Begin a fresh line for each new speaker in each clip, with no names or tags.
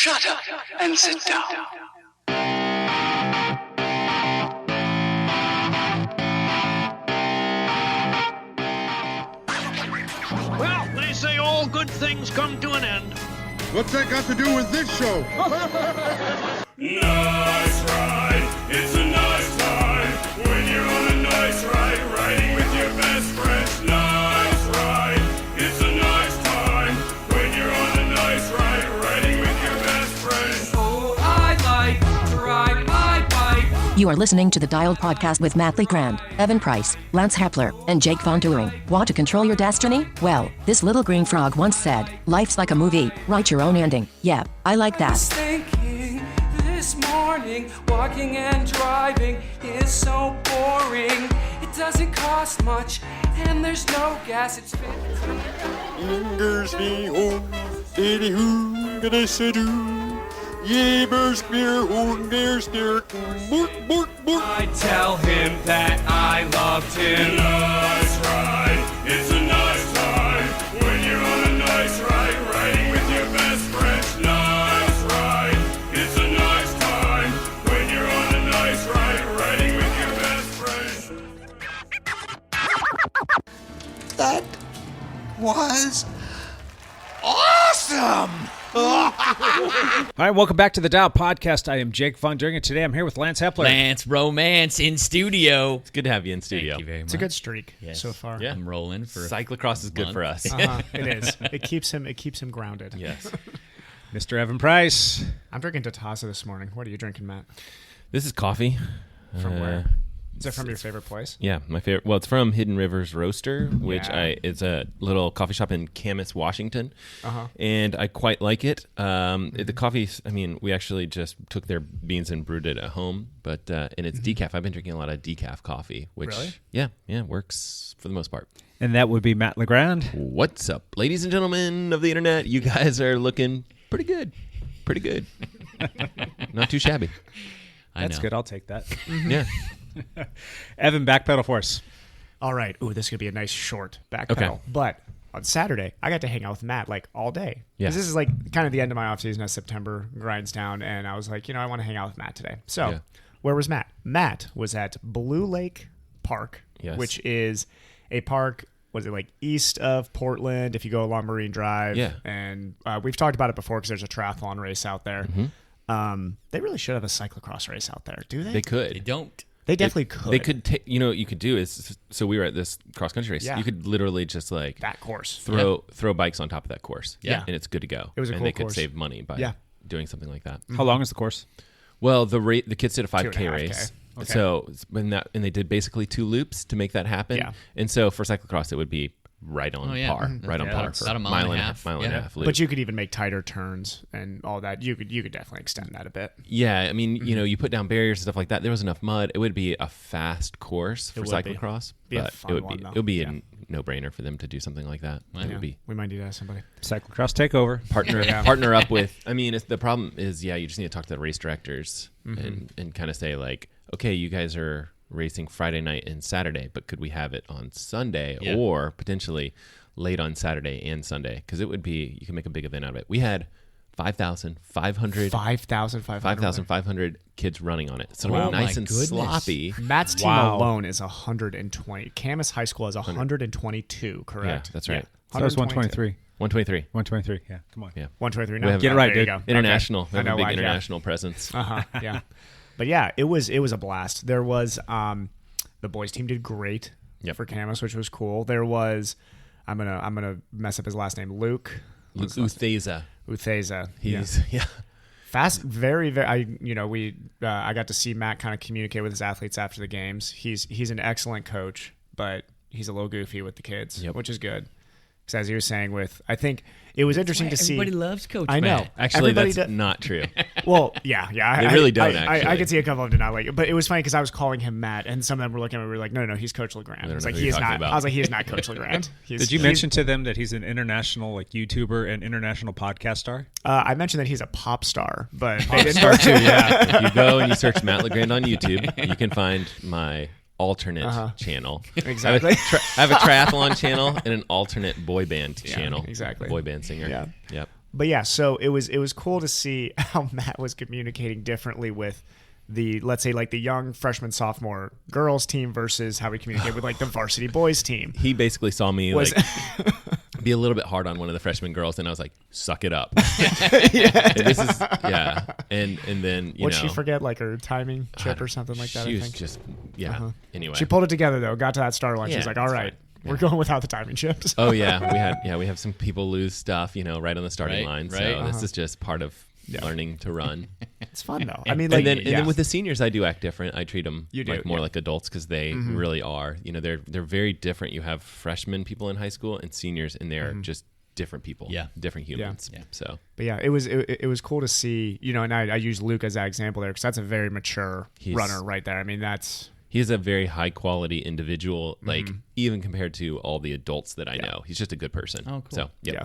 Shut up and sit down.
Well, they say all good things come to an end.
What's that got to do with this show?
Nice ride, it's a nice time when you're on a nice ride, riding with your best friends. Nice ride, it's a nice time when you're on a nice ride, riding with your best friends.
Oh, I like to ride my bike.
You are listening to the Dialed Podcast with Matt Legrand, Evan Price, Lance Hepler, and Jake Von Turing. Want to control your destiny? Well, this little green frog once said, life's like a movie, write your own ending. Yeah, I like that.
Thinking this morning, walking and driving is so boring. It doesn't cost much, and there's no gas. It's 15. I tell him that I loved him.
Nice ride, it's a nice time when you're on a nice ride, riding with your best friends. Nice ride, it's a nice time when you're on a nice ride, riding with your best friends.
That was awesome!
All right, welcome back to the Dial Podcast. I am Jake Von Turing, and today I'm here with Lance Hepler.
Lance Romance in studio.
It's good to have you in studio.
Thank you very much.
It's a good streak so far.
Yeah.
I'm rolling for
Cyclocross is good for us.
It is. It keeps him grounded.
Yes.
Mr. Evan Price.
I'm drinking Tatasa this morning. What are you drinking, Matt?
This is coffee.
From where? Is it from your favorite place?
Yeah, my favorite. Well, it's from Hidden Rivers Roaster, which
Yeah.
it's a little coffee shop in Camas, Washington,
Uh-huh.
and I quite like it. The coffee, I mean, we actually just took their beans and brewed it at home, but and it's decaf. I've been drinking a lot of decaf coffee, which
Really?
yeah, works for the most part.
And that would be Matt Legrand.
What's up, ladies and gentlemen of the internet? You guys are looking pretty good. Not too shabby.
That's good. I'll take that.
Yeah.
Evan, backpedal for us.
All right. Ooh, this could be a nice short backpedal.
Okay.
But on Saturday, I got to hang out with Matt like all day.
Yeah.
'Cause this is like kind of the end of my off season as September grinds down, and I was like, I want to hang out with Matt today. So,
Yeah.
Where was Matt? Matt was at Blue Lake Park,
Yes.
which is a park. Was it like east of Portland? If you go along Marine Drive,
Yeah.
And we've talked about it before because there's a triathlon race out there. They really should have a cyclocross race out there. Do they?
They could.
They don't.
They definitely could.
They could take. You know what you could do is, so we were at this cross country race.
Yeah.
You could literally just like
that course.
throw bikes on top of that course.
Yeah.
And it's good to go.
It was a
and
cool
they could
course.
save money by doing something like that.
How long is the course?
Well, the kids did a 5K
2.5K.
race.
Okay.
So and they did basically 2 loops to make that happen.
Yeah.
And so for cyclocross, it would be right on
Oh, yeah.
par.
Mhm.
Right on
Yeah,
par
that's
for
about a mile and a half.
mile and a
Yeah.
half loop.
But you could even make tighter turns and all that. You could definitely extend that a bit.
Yeah, I mean, you put down barriers and stuff like that. There was enough mud. It would be a fast course for
would be.
cyclocross,
Be a
but
fun
it would
one,
be
though.
it would be
Yeah.
a no-brainer for them to do something like that. It would be
We might need to ask somebody.
Cyclocross takeover.
partner up with. I mean, the problem is, you just need to talk to the race directors and kind of say like, okay, you guys are racing Friday night and Saturday, but could we have it on Sunday or potentially late on Saturday and Sunday? Because it would be, you can make a big event out of it. We had 5,500 kids running on it. So
Wow.
nice
my
and
goodness.
sloppy.
Matt's team
Wow.
alone is 120. Camas High School has 122, correct?
Yeah, that's right.
So that was 123.
123.
123. Yeah, come on.
Yeah.
123.
We have-
Get it right,
there you
dude.
go.
International.
Okay.
We have a big
like,
international presence.
Yeah. But yeah, it was a blast. There was the boys team did great for Camas, which was cool. There was I'm gonna mess up his last name, Luke
Utheza.
He's fast, very, very. I got to see Matt kind of communicate with his athletes after the games. He's an excellent coach, but he's a little goofy with the kids, which is good. Because as you were saying, I think it was interesting to see.
Everybody loves Coach
I know.
Matt.
Actually,
Everybody
that's not true.
Well, yeah.
They really don't, actually.
I could see a couple of them did not like it, but it was funny because I was calling him Matt, and some of them were looking at me. We were like, no, he's Coach Legrand. I was
know
like,
who
he
you're
is
talking
not.
about.
I was like, he is not Coach Legrand.
Did you mention to them that he's an international YouTuber and international podcast star?
I mentioned that he's a pop star, but they
Pop
didn't.
star too, yeah.
If you go and you search Matt Legrand on YouTube, you can find my alternate channel.
Exactly.
I have a triathlon channel and an alternate boy band channel.
exactly.
Boy band singer.
Yeah.
Yep.
But yeah, so it was cool to see how Matt was communicating differently with the, let's say, like the young freshman, sophomore girls team versus how we communicate with like the varsity boys team.
He basically saw me like be a little bit hard on one of the freshman girls, and I was like, "Suck it up." And then
What'd she forget, like her timing chip or something like that?
She
I
was
think.
just Anyway,
She pulled it together though. Got to that start line.
Yeah,
She's like, "All right,
fine.
we're going without the timing chips."
Oh yeah, we have some people lose stuff, right on the starting line.
Right.
So this is just part of learning to run.
It's fun though. I mean, like,
and then with the seniors, I do act different. I treat them more like adults because they
Mm-hmm.
really are. They're very different. You have freshman people in high school and seniors, and they're just different people.
Yeah.
Different humans.
Yeah.
So,
But yeah, it was cool to see, and I use Luke as that example there because that's a very mature runner right there. I mean,
he's a very high quality individual, like even compared to all the adults that I know. He's just a good person.
Oh, cool.
So,
yeah.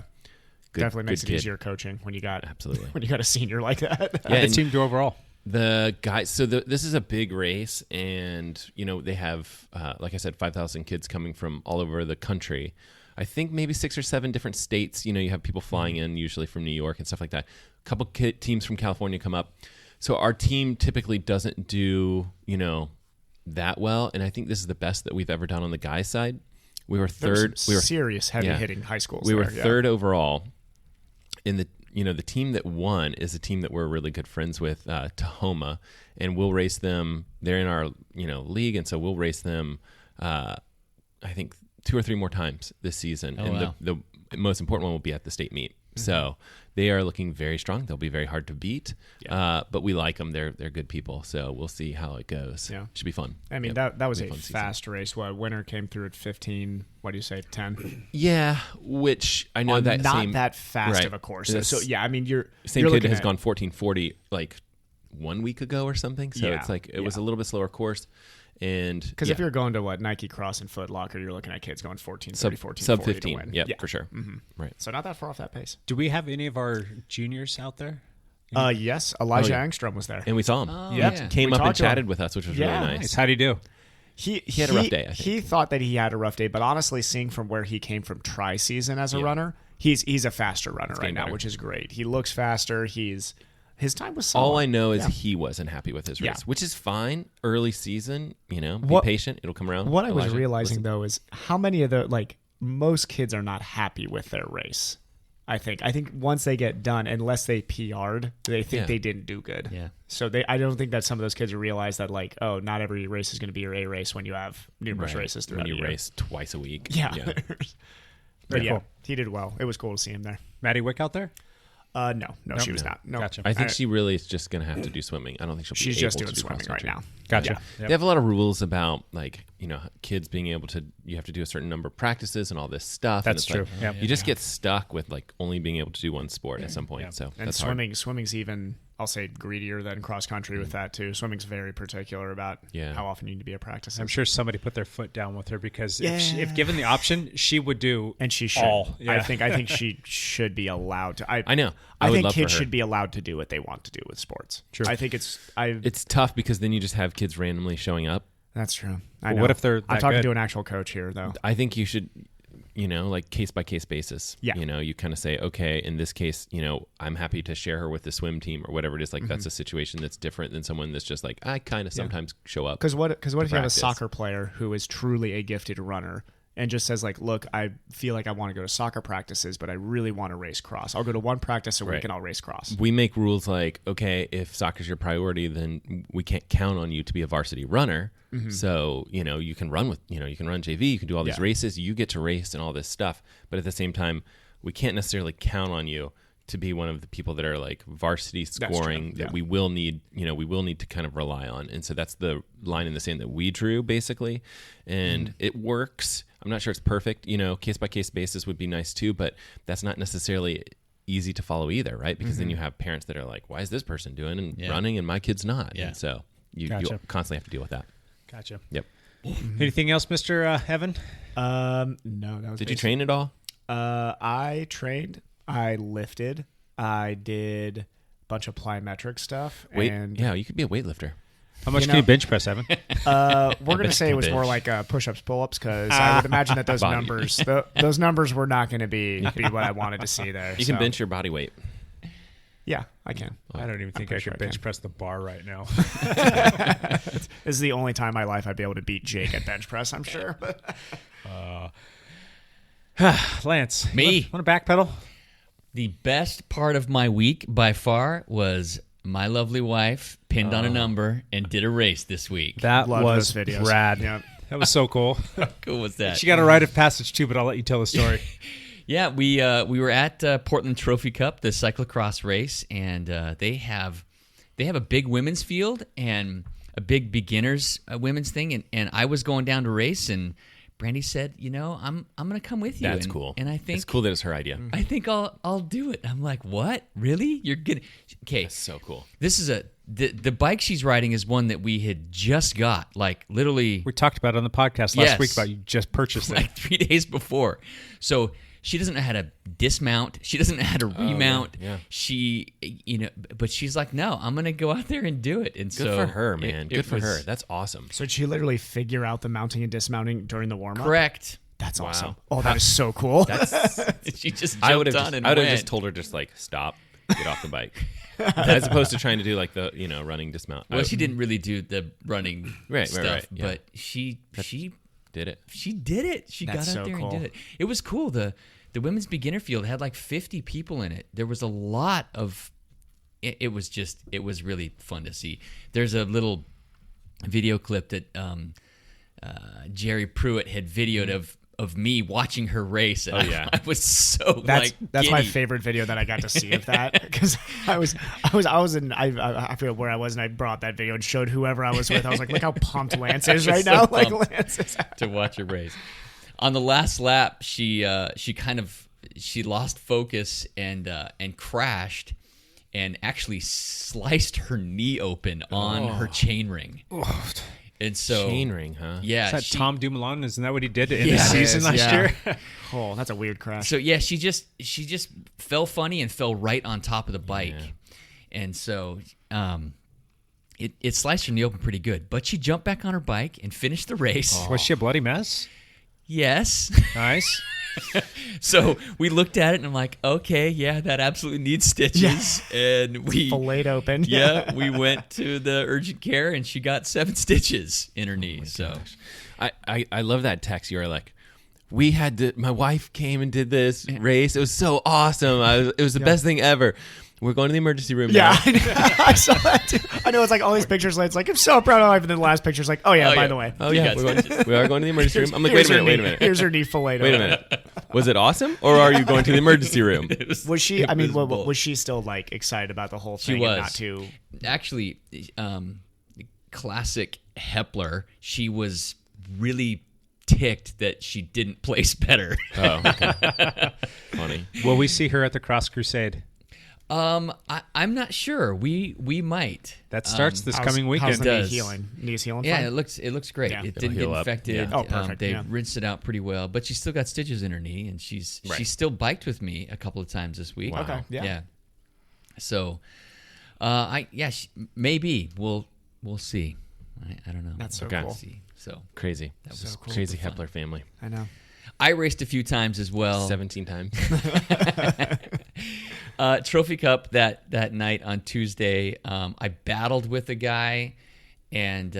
Good,
Definitely makes
good
it
kid.
easier coaching when you got
Absolutely.
when you got a senior like that.
Yeah,
the team do overall?
The guys, so this is a big race, and they have, like I said, 5,000 kids coming from all over the country. I think maybe 6 or 7 different states. You have people flying in, usually from New York and stuff like that. A couple teams from California come up. So our team typically doesn't do, that well, and I think this is the best that we've ever done on the guys' side. We were third.
We were serious heavy hitting high schools.
We were third overall. In the the team that won is a team that we're really good friends with, Tahoma, and we'll race them. They're in our league, and so we'll race them. I think 2 or 3 more times this season, and the most important one will be at the state meet. So they are looking very strong. They'll be very hard to beat, but we like them. They're good people. So we'll see how it goes.
Yeah,
should be fun.
I mean, that was a fast race. Winner came through at 15. What do you say, 10?
Yeah, which I know that
not that fast of a course. So yeah, I mean,
same
you're
kid has gone 14:40 like 1 week ago or something. So it's like it was a little bit slower course. And
because if you're going to Nike Cross and Foot Locker, you're looking at kids going 14:30, 14:40
sub 15.
to win.
Yeah, for sure. Right.
So not that far off that pace.
Do we have any of our juniors out there?
Yes, Elijah Angstrom was there,
and we saw him. Came up and chatted with us, which was really nice.
How'd he do?
He had a rough day. I think.
He thought that he had a rough day, but honestly, seeing from where he came from tri-season as a runner, he's a faster runner right now, which is great. He looks faster. His time was solid.
All I know is he wasn't happy with his race, which is fine. Early season, be patient. It'll come around.
What I was realizing, though, is how many of the, most kids are not happy with their race. I think once they get done, unless they PR'd, they think they didn't do good.
Yeah.
So I don't think that some of those kids realize that, not every race is going to be your A race when you have numerous races throughout
when you
the year.
race twice a week.
Yeah. But
cool.
he did well. It was cool to see him there.
Maddie Wick out there?
No, she was not. No.
Gotcha.
I think she really is just going to have to do swimming. I don't think
She's
be
just
able
doing
to do
swimming right now.
Gotcha.
Yeah.
Yep.
They have a lot of rules about kids being able to. You have to do a certain number of practices and all this stuff.
That's
and
true. Yep.
You just get stuck with only being able to do one sport at some point.
Yep.
So
And
that's hard.
swimming's even, I'll say, greedier than cross country with that too. Swimming's very particular about how often you need to be at practice.
I'm sure somebody put their foot down with her because if given the option, she would do
and she should.
all. Yeah.
I think she should be allowed to.
I know.
I
would
think
love
kids
for her.
should be allowed to do what they want to do with sports.
True.
I think it's
tough because then you just have kids randomly showing up.
That's true.
But what if they're
I'm
that
talking
good?
to an actual coach here, though.
I think you should, case by case basis.
Yeah.
You kind of say, okay, in this case, I'm happy to share her with the swim team or whatever it is. That's a situation that's different than someone that's just I kind of sometimes show up.
Because what if you have a
practice.
soccer player who is truly a gifted runner and just says look, I feel like I want to go to soccer practices, but I really want to race cross. I'll go to one practice a week and I'll race cross.
We make rules okay, if soccer's your priority, then we can't count on you to be a varsity runner. So, you can run you can run JV, you can do all these races, you get to race and all this stuff. But at the same time, we can't necessarily count on you to be one of the people that are varsity scoring that we will need, we will need to kind of rely on. And so that's the line in the sand that we drew basically. And it works. I'm not sure it's perfect, case by case basis would be nice too, but that's not necessarily easy to follow either, right? Because then you have parents that are why is this person doing and running and my kid's not?
Yeah.
And so you constantly have to deal with that.
Gotcha.
Yep.
Anything else, Mr. Evan?
No, that was.
Did you train at all?
I trained. I lifted. I did a bunch of plyometric stuff.
You could be a weightlifter.
How much can you bench press, Evan?
We're going to say it was more like push-ups, pull-ups, because I would imagine that those numbers, those numbers were not going to be what I wanted to see there.
You can bench your body weight.
Yeah, I can.
I don't even think I could bench press the bar right now.
This is the only time in my life I'd be able to beat Jake at bench press, I'm sure.
Lance.
Me.
Want to backpedal?
The best part of my week by far was my lovely wife pinned on a number and did a race this week.
That
Love
was
those videos.
rad.
Yep.
That was so cool.
How cool was that?
She got a rite of passage too, but I'll let you tell the story.
Yeah, we were at Portland Trophy Cup, the cyclocross race, and they have a big women's field and a big beginners women's thing, and I was going down to race, and Brandy said, I'm gonna come with you.
That's cool.
And I think
it's cool that it's her idea.
I think I'll do it. I'm like, what? Really? You're gonna? Okay,
That's so cool.
This is the bike she's riding is one that we had just got, like literally.
We talked about it on the podcast last week about you just purchased it.
Like 3 days before. So she doesn't know how to dismount. She doesn't know how to remount.
Yeah.
She, but she's like, no, I'm going to go out there and do it. And
Good for her, man. Good for her. That's awesome.
So did she literally figure out the mounting and dismounting during the warm-up?
Correct.
That's awesome. Oh, that is so cool.
She just
I would
jumped on and
have
went.
just told her stop, get off the bike, as opposed to trying to do like the running dismount.
Well, she didn't really do the running stuff,
right, yeah.
but she
did it.
She did it. She
That's
got
so
out there
cool.
and did it. It was cool. The women's beginner field had like 50 people in it. There was a lot of. It was really fun to see. There's a little video clip that Jerry Pruitt had videoed of me watching her race. And I was so
that's my
giddy.
favorite video that I got to see of that, because I forget where I was, and I brought that video and showed whoever I was with. I was like, look how pumped Lance is right now.
So
Like
pumped
Lance is
to watch her race. On the last lap, she lost focus and crashed and actually sliced her knee open on her chain ring. And so
chain ring, huh?
Yeah,
Is that Tom Dumoulin? Isn't that what he did to end the season last year?
Oh, that's a weird crash.
So yeah, she just fell funny and fell right on top of the bike, and so it sliced her knee open pretty good. But she jumped back on her bike and finished the race.
Was she a bloody mess?
Yes.
Nice.
So we looked at it and I'm like, okay, yeah, that absolutely needs stitches. Yeah. And we
filleted open.
Yeah, we went to the urgent care and she got 7 stitches in her knee.
I love that text. You were like, my wife came and did this race. It was so awesome. It was the best thing ever. We're going to the emergency room now.
I saw that too. I know, it's like all these pictures. It's like, I'm so proud of my wife. And then the last picture's like, by the way.
Oh, yeah. We are going to the emergency room. I'm like, wait a minute.
Here's her knee filleted.
Wait a minute. Was it awesome? Or are you going to the emergency room?
Was she, was she still like excited about the whole thing?
She was.
And not too...
Actually, classic Hepler, she was really ticked that she didn't place better.
Oh, okay. Funny.
Will we see her at the Cross Crusade?
I'm not sure. We might.
That starts this coming weekend.
How's the knee healing? Knee's healing fine?
Yeah, it looks great.
Yeah.
It didn't get
heal up.
infected.
Yeah.
Oh, perfect.
They rinsed it out pretty well, but she's still got stitches in her knee, and she's still biked with me a couple of times this week.
Wow.
Okay. Yeah.
So, maybe we'll see. I don't know.
That's so
Okay.
cool.
See. So
crazy.
that was
cool.
Crazy
super fun.
Hepler family.
I know.
I raced a few times as well.
17 times.
Trophy Cup that night on Tuesday. I battled with a guy, and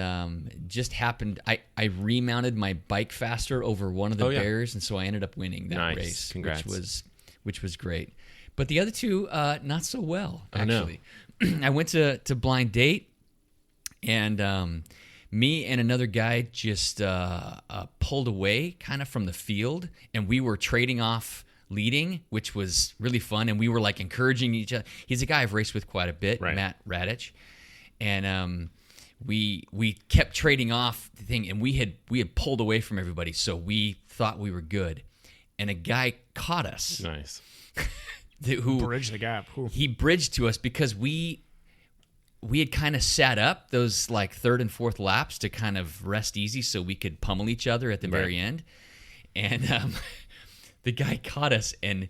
just happened. I remounted my bike faster over one of the bears, and so I ended up winning that race.
Congrats.
Which was great. But the other two, not so well.
I know.
Actually, I went to blind date, and me and another guy just pulled away kind of from the field, and we were trading off leading, which was really fun, and we were like encouraging each other. He's a guy I've raced with quite a bit, Matt Radich, and we kept trading off the thing, and we had pulled away from everybody, so we thought we were good, and a guy caught us.
Nice.
Who
bridged the gap. Ooh.
He bridged to us because we had kind of sat up those like third and fourth laps to kind of rest easy so we could pummel each other at the very end. And the guy caught us, and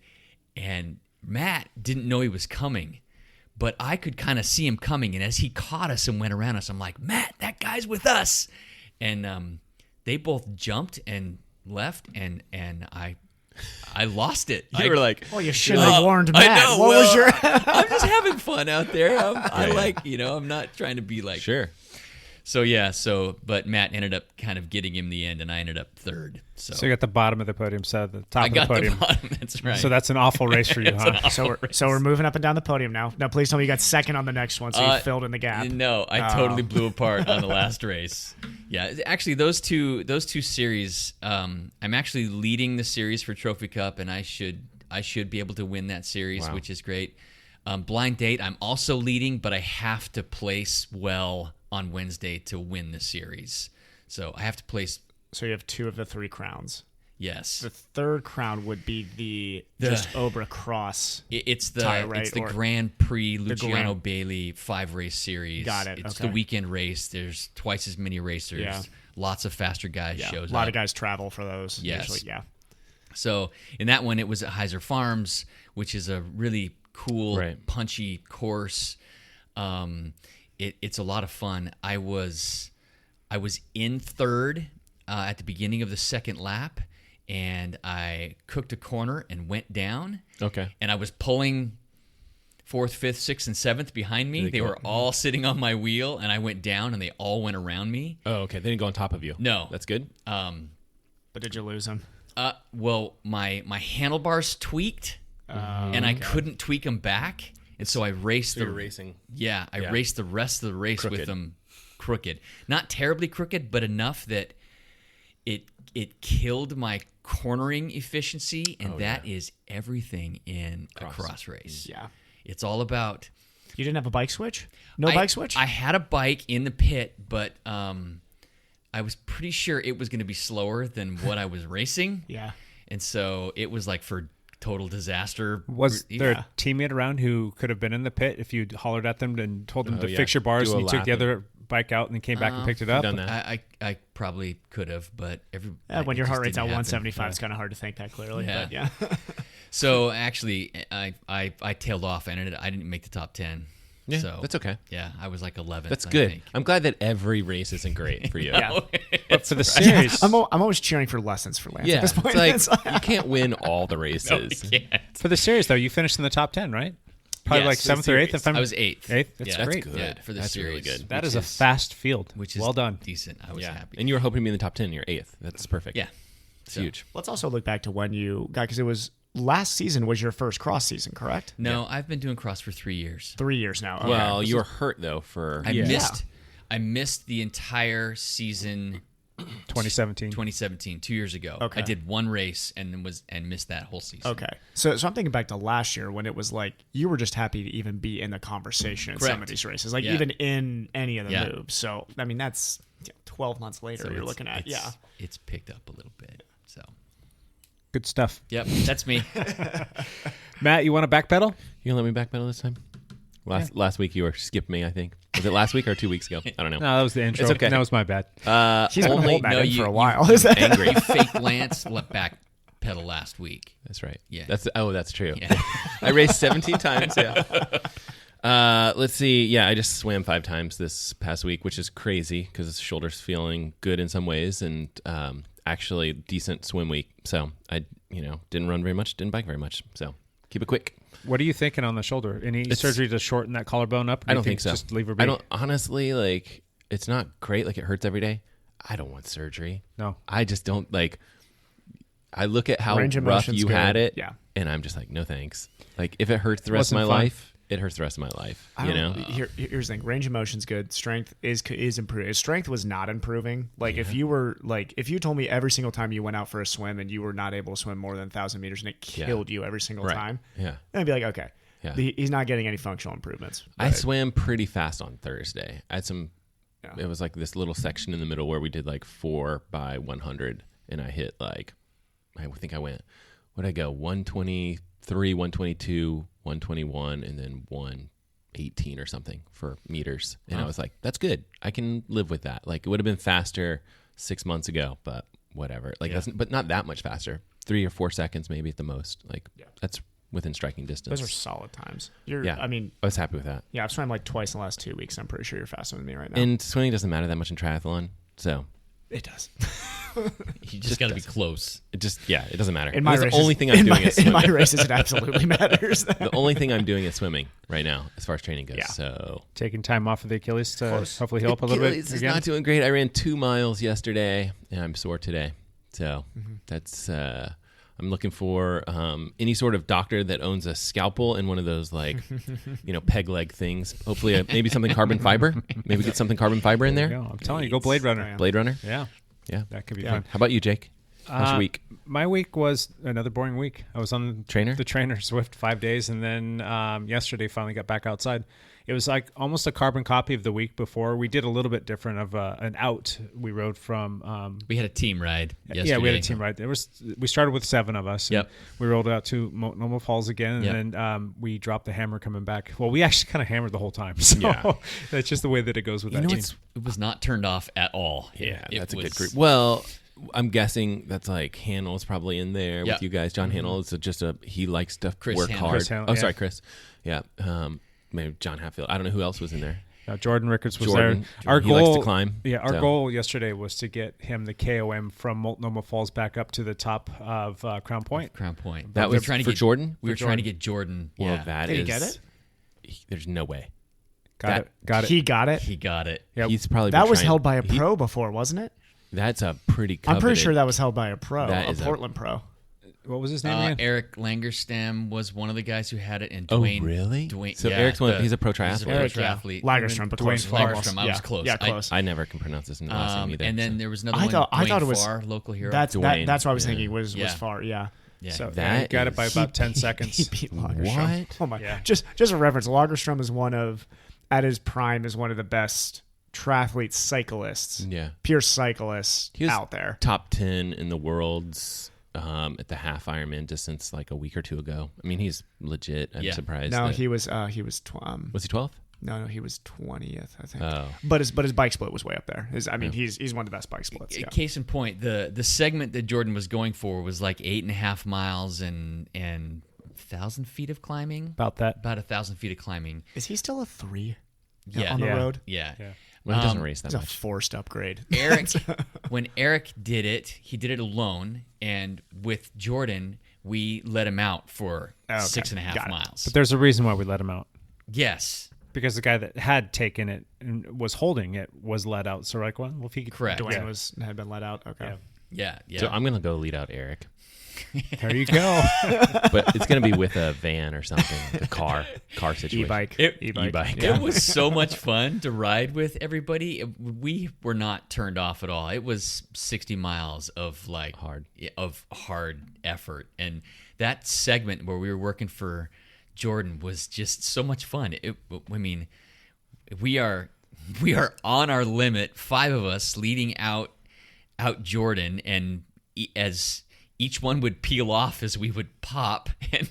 Matt didn't know he was coming, but I could kind of see him coming. And as he caught us and went around us, I'm like, Matt, that guy's with us. And they both jumped and left, and I lost it.
You were like,
well, you should have warned Matt.
I know.
What was your?
I'm just having fun out there. I'm not trying to be like.
sure.
But Matt ended up kind of getting him the end, and I ended up third. So
you got the bottom of the podium, so the top
I
of the
got
podium.
the bottom. That's right.
So that's an awful race for you, huh?
So we're moving up and down the podium now. Now, please tell me you got second on the next one, so you filled in the gap.
No, I totally blew apart on the last race. Yeah, actually, those two series. I'm actually leading the series for Trophy Cup, and I should be able to win that series, which is great. Blind Date, I'm also leading, but I have to place well on Wednesday to win the series. So I have to place.
So you have 2 of the 3 crowns.
Yes.
The third crown would be the just Obra Cross.
It's the
tie, right?
It's the
Or
Grand Prix Luciano Bailey 5-race series.
Got it.
It's
Okay.
the weekend race. There's twice as many racers.
Yeah.
Lots of faster guys shows
a lot
up.
of guys travel for those.
Yes.
Usually, yeah.
So in that one, it was at Heiser Farms, which is a really cool,
Right.
punchy course. It's a lot of fun. I was in third at the beginning of the second lap, and I cooked a corner and went down.
Okay.
And I was pulling 4th, 5th, 6th, and 7th behind me. They were all sitting on my wheel, and I went down, and they all went around me.
Oh, okay. They didn't go on top of you.
No.
That's good.
But did you lose them?
Well, my handlebars tweaked, and I couldn't tweak them back, and so I raced
you're racing.
Yeah, I raced the rest of the race with them crooked. Not terribly crooked, but enough that it killed my cornering efficiency, and that is everything in a cross race.
Yeah.
It's all about.
You didn't have a bike switch? No bike switch?
I had a bike in the pit, but I was pretty sure it was going to be slower than what I was racing.
Yeah.
And so it was like for total disaster.
Was there a teammate around who could have been in the pit if you hollered at them and told them to fix your bars,
Do
and
a
you took
lap
the other bike out and then came back and picked it up?
Done that.
I probably could have, but
when your heart rate's at
at
175, it's kind of hard to think that clearly.
Yeah.
But yeah.
So actually, I tailed off, and I didn't make the top 10.
Yeah,
so,
that's okay.
Yeah, I was like 11th.
That's
I
good.
think.
I'm glad that every race isn't great for you.
Yeah.
But for the series,
I'm always cheering for lessons for Lance
Yeah,
at this point.
it's like you can't win all the races.
for the series though, you finished in the top 10, right? Probably
Yes,
like 7th or 8th.
series.
If I'm
I was 8th.
8th. That's
Yeah,
great.
good.
Yeah, for the
That's
series.
really good.
That
which
is a fast field.
which is
well done.
decent. I was happy.
And you were hoping to be in the top 10. You're 8th. That's perfect.
Yeah.
It's huge.
Let's also look back to when you got, because it was last season was your first cross season, correct?
No, I've been doing cross for 3 years.
3 years now. Okay.
Well, you were hurt though for
I missed the entire season
2017.
2017, 2 years ago.
Okay.
I did one race and missed that whole season.
Okay. So I'm thinking back to last year when it was like you were just happy to even be in the conversation in some
Correct.
of these races, like
Yeah.
even in any of the
Yeah.
moves. So, I mean, that's 12 months later
So
you're looking at. Yeah.
It's picked up a little bit. So,
Good stuff.
yep, that's me.
Matt, you want to backpedal?
You gonna let me backpedal this time? Last week you were skipped me. I think was it last week or 2 weeks ago? I don't know.
No, that was the intro.
It's okay.
That was my bad.
He's been holding that in for a while.
Angry.
You fake Lance back pedal last week.
That's right.
Yeah.
That's true.
Yeah.
I raced 17 times. Yeah. Let's see. Yeah, I just swam 5 times this past week, which is crazy because the shoulder's feeling good in some ways, and actually decent swim week. So I, didn't run very much, didn't bike very much. So keep it quick.
What are you thinking on the shoulder? Any surgery to shorten that collarbone up?
I don't think so.
Just leave her be?
I don't honestly like. It's not great. Like it hurts every day. I don't want surgery.
No.
I just don't like. I look at how
Range of
rough
motion's
you
good.
had it,
Yeah.
and I'm just like, no thanks. Like if it hurts the rest of my
Wasn't fun.
life, it hurts the rest of my life.
Here's the thing: range of motion's good. Strength is improving. Strength was not improving. Like if you told me every single time you went out for a swim and you were not able to swim more than 1,000 meters and it killed you every single
Right.
time,
Yeah.
then I'd be like, okay,
Yeah.
he's not getting any functional improvements.
I
But-
swam pretty fast on Thursday. I had some.
Yeah.
It was like this little section in the middle where we did like 4 by 100, and I hit like, I think I went. What did I go? 123, 122, 121, and then 118 or something for meters. And I was like, that's good. I can live with that. Like it would have been faster 6 months ago, but whatever. Like, but not that much faster. 3 or 4 seconds maybe at the most. Like that's within striking distance.
Those are solid times. I
was happy with that.
Yeah, I've swam like twice in the last 2 weeks. I'm pretty sure you're faster than me right now.
And swimming doesn't matter that much in triathlon, so
it does.
You just got to be close.
It doesn't matter.
In my
the
races,
only thing I'm doing is
in
swimming.
my races, it absolutely matters.
The only thing I'm doing is swimming right now, as far as training goes.
Yeah.
So
Taking time off of the Achilles to hopefully heal up a little bit.
It's not doing great. I ran 2 miles yesterday, and I'm sore today. So that's. I'm looking for any sort of doctor that owns a scalpel and one of those peg leg things. Hopefully, maybe something carbon fiber. Maybe get something carbon fiber in there.
I'm telling you, go Blade Runner.
Blade Runner.
Yeah,
yeah,
that could be fun.
How about you, Jake? How's your week?
My week was another boring week. I was on the trainer Swift 5 days, and then yesterday finally got back outside. It was like almost a carbon copy of the week before. We did a little bit different of an out. We rode from.
We had a team ride yesterday.
Yeah, we had a team ride. We started with 7 of us.
Yep.
We rolled out to Multnomah Falls again, and then we dropped the hammer coming back. Well, we actually kind of hammered the whole time. So that's just the way that it goes with that team.
It was not turned off at all.
That's a good group. Well, I'm guessing that's like Hanel's probably in there with you guys. John Hanel is he likes to work hard.
Chris Hanel,
sorry, Chris. Yeah. Maybe John Hatfield. I don't know who else was in there.
Jordan Rickards was there.
Our goal, likes to climb.
Yeah, our goal yesterday was to get him the KOM from Multnomah Falls back up to the top of Crown Point.
That was trying to get Jordan.
We were trying to get Jordan.
Well, that
did he get it?
There's no way.
Got it.
He got it.
He got it.
Yep.
He's probably
that was held by a pro before, wasn't it?
That's a pretty. Coveted,
I'm pretty sure that was held by a pro,
a
Portland pro.
What was his name again?
Eric Langerstam was one of the guys who had it, and Dwayne.
Oh, really?
Dwayne,
so Eric's he's a pro triathlete.
He's a pro triathlete.
Lagerstrom, but close.
Lagerstrom, I was close.
Yeah, close.
I never can pronounce his last name either.
And then there was another
I thought it was
Farr, local hero.
That's
Dwayne,
what I was thinking was Farr. Yeah.
Yeah.
So
that
got it by about 10 seconds.
He beat Lagerstrom.
What?
Oh my!
Yeah.
Just a reference. Lagerstrom is at his prime, is one of the best triathlete cyclists.
Yeah.
Pure cyclists out there.
Top 10 in the world's at the half Ironman distance like a week or two ago. I mean, he's legit. I'm surprised.
No, he was.
Was he 12th?
No, he was 20th, I think.
Oh.
But his bike split was way up there. He's one of the best bike splits. Yeah.
Case in point, the segment that Jordan was going for was like 8.5 miles and 1,000 feet of climbing.
About that.
About 1,000 feet of climbing.
Is he still a 3?
Yeah.
On the road?
Yeah.
Well, he doesn't race that
It's a
much.
forced upgrade.
When Eric did it, he did it alone, and with Jordan, we let him out for 6.5 miles.
But there's a reason why we let him out.
Yes.
Because the guy that had taken it and was holding it was let out. So like, well, if he could,
correct.
Dwayne had been let out. Okay.
Yeah.
So I'm gonna go lead out Eric.
There you go.
But it's gonna be with a van or something, like a car situation.
E-bike.
It was so much fun to ride with everybody. We were not turned off at all. It was 60 miles of hard effort, and that segment where we were working for Jordan was just so much fun. We are on our limit. 5 of us leading out Jordan, and as each one would peel off as we would pop, and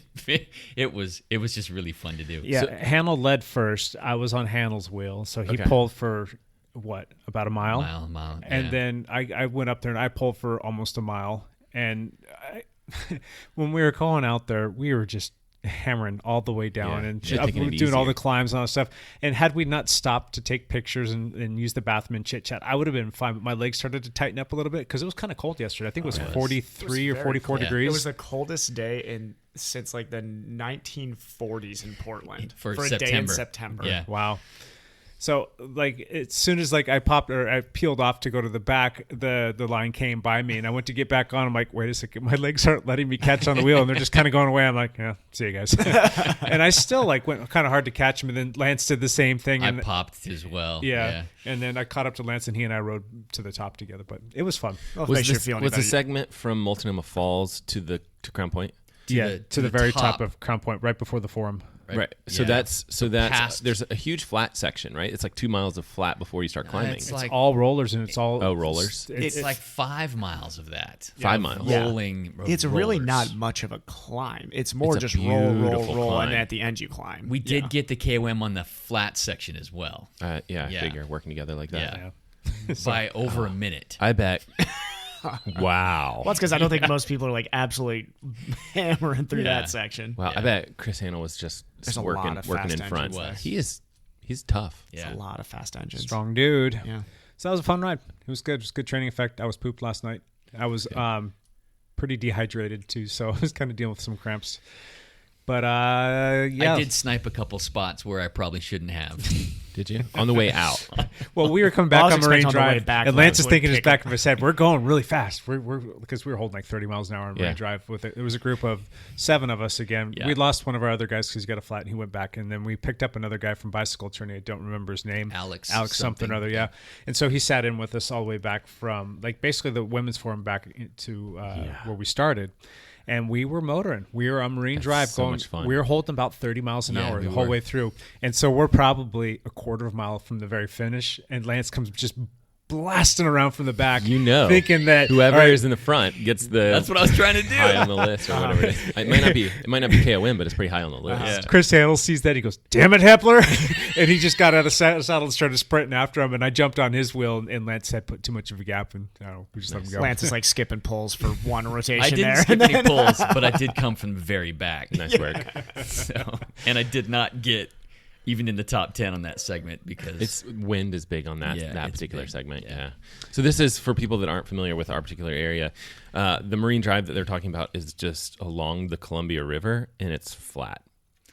it was just really fun to do.
Yeah, Hanel led first. I was on Hanel's wheel, so he pulled for about a mile?
Mile.
And then I went up there and I pulled for almost a mile. And when we were going out there, we were just hammering all the way down and doing all the climbs and all that stuff. And had we not stopped to take pictures and use the bathroom and chit chat, I would have been fine. But my legs started to tighten up a little bit because it was kind of cold yesterday. I think it was 43 or 44 degrees.
It was the coldest day since like the 1940s in Portland
for
a day in September.
Yeah.
Wow. So like as soon as I peeled off to go to the back, the line came by me and I went to get back on. I'm like, wait a second, my legs aren't letting me catch on the wheel and they're just kind of going away. I'm like, yeah, see you guys. And I still went kind of hard to catch him. And then Lance did the same thing.
I popped as well.
Yeah. And then I caught up to Lance and he and I rode to the top together. But it was fun.
Was the segment from Multnomah Falls to Crown Point?
To the very top of Crown Point, right before the Forum.
Right. So that's there's a huge flat section, right? It's like 2 miles of flat before you start climbing.
It's all rollers and it's all
rollers.
It's like 5 miles of that.
5 miles.
Rolling.
It's
rollers.
Really not much of a climb. It's more just roll, and at the end you climb.
We did get the KOM on the flat section as well.
I figure working together like that.
Yeah. By over a minute.
I bet. Wow.
Well, that's because I don't think most people are like absolutely hammering through that section.
Well, I bet Chris Hanel was just working in front. He's tough.
It's a lot of fast engines.
Strong dude.
Yeah.
So that was a fun ride. It was good. It was good training effect. I was pooped last night. I was pretty dehydrated too, so I was kind of dealing with some cramps. But
I did snipe a couple spots where I probably shouldn't have.
Did you? On the way out.
Well, we were coming back on Marine Drive, and Lance is thinking in his back of his head, we're going really fast. We're because we were holding like 30 miles an hour on Marine Drive with it. It was a group of 7 of us again. Yeah. We lost one of our other guys because he got a flat and he went back, and then we picked up another guy from bicycle training. I don't remember his name.
Alex
something or other. Yeah. And so he sat in with us all the way back from like basically the women's forum back to where we started. And we were motoring. We were on Marine Drive
so
going.
Much fun.
We were holding about 30 miles an hour the whole way through. And so we're probably a quarter of a mile from the very finish. And Lance comes just blasting around from the back. Thinking that
whoever is in the front gets the.
That's what I was trying to do.
High on the list or whatever it is. It might not be KOM, but it's pretty high on the list.
Yeah. Chris Hanel sees that. He goes, "Damn it, Hepler!" And he just got out of saddle and started sprinting after him. And I jumped on his wheel, and Lance had put too much of a gap, and we just let him go.
Lance is like skipping pulls for one rotation.
I didn't skip any pulls, but I did come from the very back.
Nice work.
And I did not get even in the top 10 on that segment because
wind is big on that particular segment. Yeah. So this is for people that aren't familiar with our particular area. The Marine Drive that they're talking about is just along the Columbia River, and it's flat,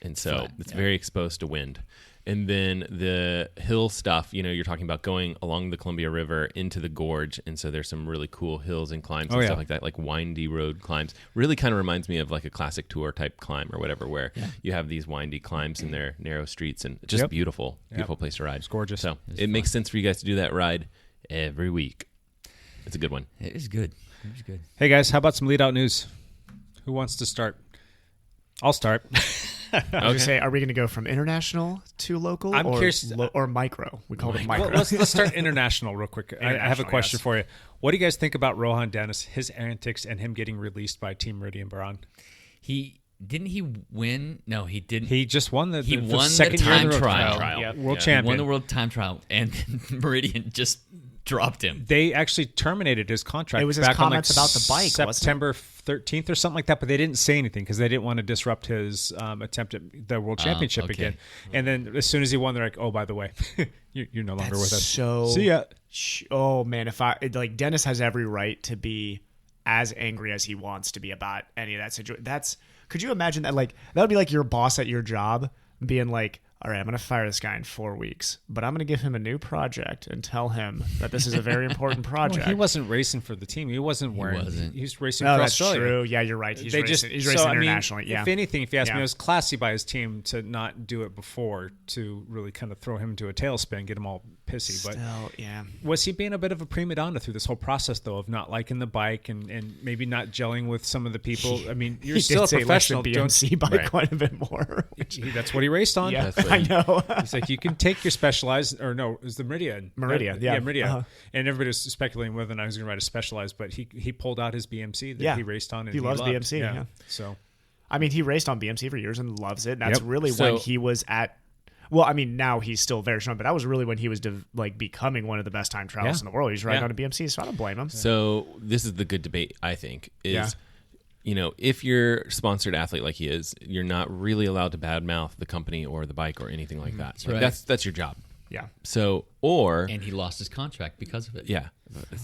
and so it's very exposed to wind. And then the hill stuff, you're talking about going along the Columbia River into the gorge. And so there's some really cool hills and climbs and stuff like that, like windy road climbs. Really kind of reminds me of like a classic tour type climb or whatever, where you have these windy climbs in their narrow streets and just beautiful place to ride.
It's gorgeous.
So it makes sense for you guys to do that ride every week. It's a good one.
It is good. It is good.
Hey guys, how about some Leadout news? Who wants to start? I'll start.
I was going to say, are we going to go from international to local or micro? We call it micro.
Well, let's start international real quick. I have a question for you. What do you guys think about Rohan Dennis, his antics, and him getting released by Team Meridian Baran?
Didn't he win? No, he didn't.
He just won the
second time trial.
World champion.
He won the world time trial, and Meridian just dropped him.
They actually terminated his contract.
It was his comments about the bike,
September 13th or something like that, but they didn't say anything because they didn't want to disrupt his attempt at the world championship again. And then as soon as he won, they're like, "Oh, by the way, you're no longer with us."
So
see ya.
Oh man, Dennis has every right to be as angry as he wants to be about any of that situation. Could you imagine that? Like that would be like your boss at your job being like, all right, I'm going to fire this guy in 4 weeks, but I'm going to give him a new project and tell him that this is a very important project.
Well, he wasn't racing for the team. He wasn't wearing. He was racing for
that's
Australia.
True. Yeah, you're right. He's racing internationally.
If anything, if you ask me, it was classy by his team to not do it before to really kind of throw him into a tailspin, get him all pissy. But was he being a bit of a prima donna through this whole process, though, of not liking the bike and maybe not gelling with some of the people? I mean, you're still a professional.
BMC bike quite a bit more.
That's what he raced on.
Yeah. I know.
It's like you can take your Specialized, or no, it was the Meridian.
Meridian.
And everybody was speculating whether or not he was going to ride a Specialized, but he pulled out his BMC that he raced on. And
he loves
loved.
BMC. Yeah.
So,
I mean, he raced on BMC for years and loves it. That's really when he was at. Well, I mean, now he's still very strong, but that was really when he was becoming one of the best time trials in the world. He's riding on a BMC, so I don't blame him.
So this is the good debate, I think, is. If you're a sponsored athlete like he is, you're not really allowed to badmouth the company or the bike or anything like that. So that's your job.
Yeah.
So,
and he lost his contract because of it.
Yeah.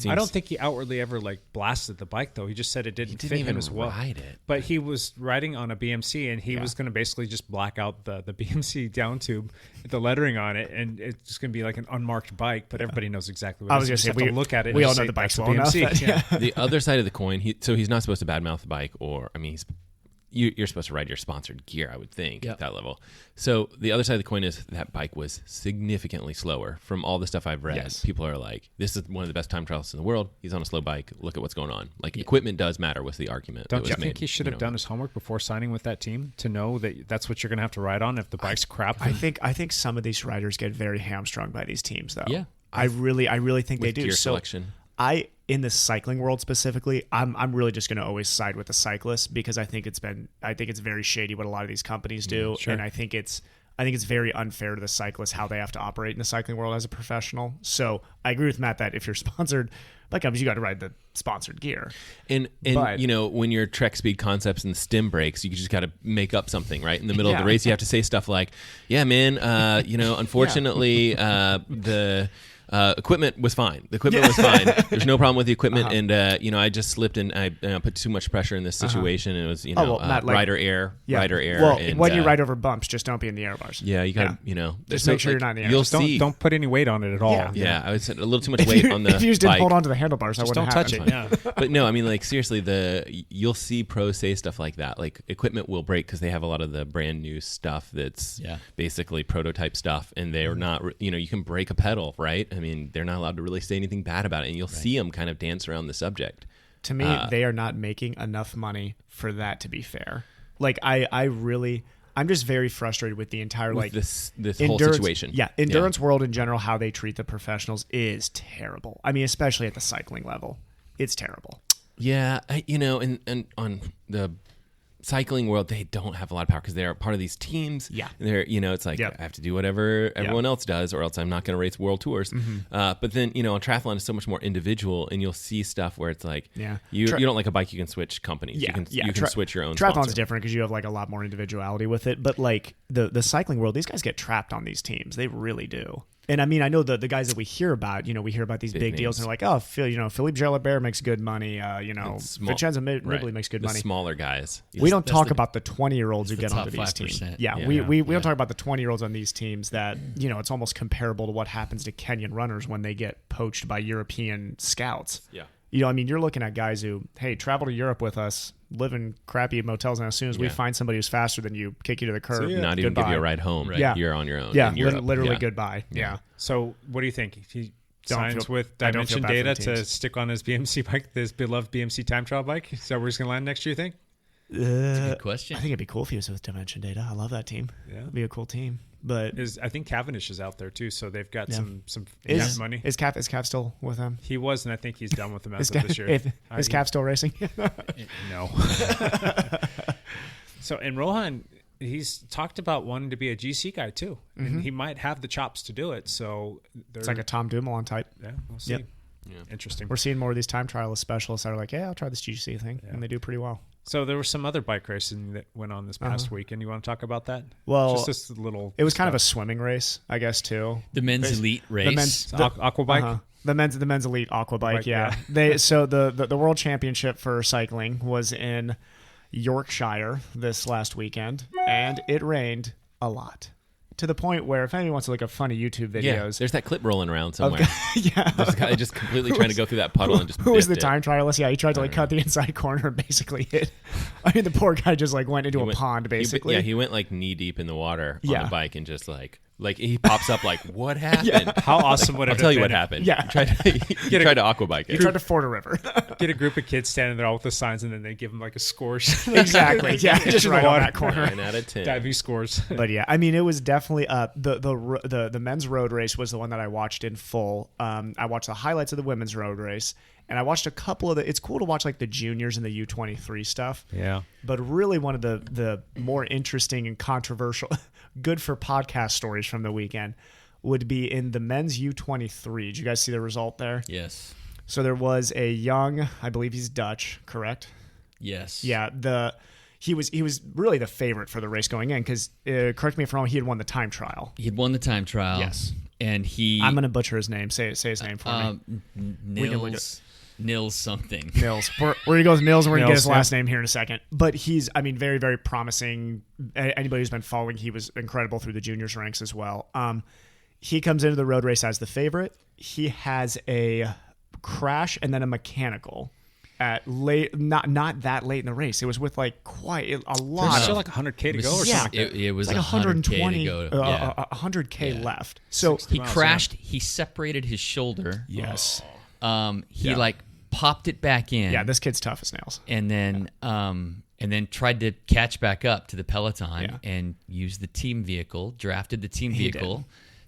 I don't think he outwardly ever blasted the bike though. He just said it didn't fit him as well.
Ride it.
But he was riding on a BMC, and he was going to basically just black out the BMC down tube, the lettering on it, and it's just going to be like an unmarked bike. But everybody knows exactly what it is.
I was going to say,
look at it.
We all know the bike's well enough.
The other side of the coin. He's not supposed to badmouth the bike, you're supposed to ride your sponsored gear, I would think, at that level. So the other side of the coin is that bike was significantly slower. From all the stuff I've read, people are like, this is one of the best time trials in the world. He's on a slow bike. Look at what's going on. Like, equipment does matter was the argument.
Don't you think he should have done his homework before signing with that team to know that that's what you're going to have to ride on if the bike's crap?
I think some of these riders get very hamstrung by these teams, though.
Yeah.
I really think they do.
Gear selection.
In the cycling world specifically, I'm really just going to always side with the cyclists because I think it's very shady what a lot of these companies do, and I think it's I think it's very unfair to the cyclists how they have to operate in the cycling world as a professional. So I agree with Matt that if you're sponsored by companies, you got to ride the sponsored gear.
And you know, when you're Trek Speed Concepts and stim brakes, you just got to make up something, right? In the middle of the race, you have to say stuff like, yeah, man, you know, unfortunately, the equipment was fine. The equipment was fine. There's no problem with the equipment. And, you know, I just slipped and I put too much pressure in this situation. And it was, you know,
Matt, like,
rider error.
Well,
and,
when you ride over bumps, just don't be in the air bars.
Yeah, you got to, you know.
Just make sure you're not in the air.
You'll see. Don't put any weight on it at all.
Yeah, I would say a little too much weight on the
If you just didn't
bike.
hold on to the handlebars,
Just
that wouldn't
don't
happen.
touch it. Yeah.
But no, I mean, like, seriously, you'll see pros say stuff like that. Like, equipment will break because they have a lot of the brand new stuff that's basically prototype stuff. And they're not, you know, you can break a pedal, right? I mean, they're not allowed to really say anything bad about it. And you'll see them kind of dance around the subject.
To me, they are not making enough money for that to be fair. Like, I'm just very frustrated with the entire, like,
this whole situation.
Yeah, endurance world in general, how they treat the professionals is terrible. I mean, especially at the cycling level. It's terrible.
Yeah, you know, and on the cycling world, they don't have a lot of power because they're part of these teams.
Yeah.
And they're, you know, it's like, I have to do whatever everyone else does or else I'm not going to race world tours. But then, you know, on triathlon is so much more individual and you'll see stuff where it's like, you don't like a bike, you can switch companies. You can switch your own
Triathlon's
sponsor.
different because you have like a lot more individuality with it. But like the cycling world, these guys get trapped on these teams. They really do. And I mean, I know the guys that we hear about, you know, we hear about these big deals and they're like, oh, Philippe Jalabert makes good money. You know, Vincenzo Nibali makes good money.
Smaller guys.
We don't talk about the 20-year-olds who get onto these teams. Yeah, we don't talk about the 20-year-olds on these teams that, you know, it's almost comparable to what happens to Kenyan runners when they get poached by European scouts.
Yeah.
You know, I mean, you're looking at guys who, hey, travel to Europe with us, live in crappy motels, and as soon as we find somebody who's faster than you, kick you to the curb.
Not even give you a ride home. Right?
Yeah.
You're on your own.
Yeah, literally goodbye. Yeah.
So what do you think? He signs with Dimension Data to stick on his BMC bike, his beloved BMC time trial bike? Is that where he's going to land next year, you think?
That's a good question.
I think it'd be cool if he was with Dimension Data. I love that team. Yeah. It'd be a cool team. But
I think Cavendish is out there too, so they've got some money.
Is Cap still with them?
He was, and I think he's done with them as of this year.
Is Cap still racing?
No. So, and Rohan, he's talked about wanting to be a GC guy too, and he might have the chops to do it. So
it's like a Tom Dumoulin type.
Yeah, we'll see.
Yep.
Yeah. Interesting.
We're seeing more of these time trialist specialists that are like, yeah, I'll try this GC thing, and they do pretty well.
So there was some other bike racing that went on this past weekend. You want to talk about that?
Well,
just this little.
It was kind of a swimming race, I guess, too.
The men's elite race,
aqua bike.
The men's elite aqua bike. Yeah. So the world championship for cycling was in Yorkshire this last weekend, and it rained a lot. To the point where if anyone wants to look at funny YouTube videos,
there's that clip rolling around somewhere. This guy just completely trying to go through that puddle and just.
Who was the time trialist? Yeah, he tried to cut the inside corner and basically hit. I mean, the poor guy just like went into a pond basically.
He went like knee deep in the water on the bike and just like he pops up like, what happened?
How awesome would it
I'll tell you what happened.
Yeah.
He tried to aqua bike it.
He tried to ford a river.
Get a group of kids standing there all with the signs, and then they give him like a score.
Exactly. Yeah, just right on that corner.
9 out of 10.
Diving scores.
But yeah, I mean, it was definitely the men's road race was the one that I watched in full. I watched the highlights of the women's road race. And I watched a couple of it's cool to watch like the juniors and the U23 stuff.
Yeah.
But really one of the more interesting and controversial, good for podcast stories from the weekend would be in the men's U23. Did you guys see the result there?
Yes.
So there was a young, I believe he's Dutch, correct?
Yes.
Yeah. He was really the favorite for the race going in because, correct me if I'm wrong, he had won the time trial.
He had won the time trial.
Yes.
And
I'm going to butcher his name. Say his name for me.
Nils something.
Nils. We're going to go with Nils, and we're going to get his last name here in a second. But he's, I mean, very, very promising. Anybody who's been following, he was incredible through the juniors ranks as well. He comes into the road race as the favorite. He has a crash and then a mechanical at late, not that late in the race. It was with like quite a lot.
There's still like 100K to go or something.
It was
like 120 to go. 100K left. So
he crashed. He separated his shoulder.
Yes.
He like popped it back in.
Yeah, this kid's tough as nails.
And then tried to catch back up to the peloton and used the team vehicle, drafted the team vehicle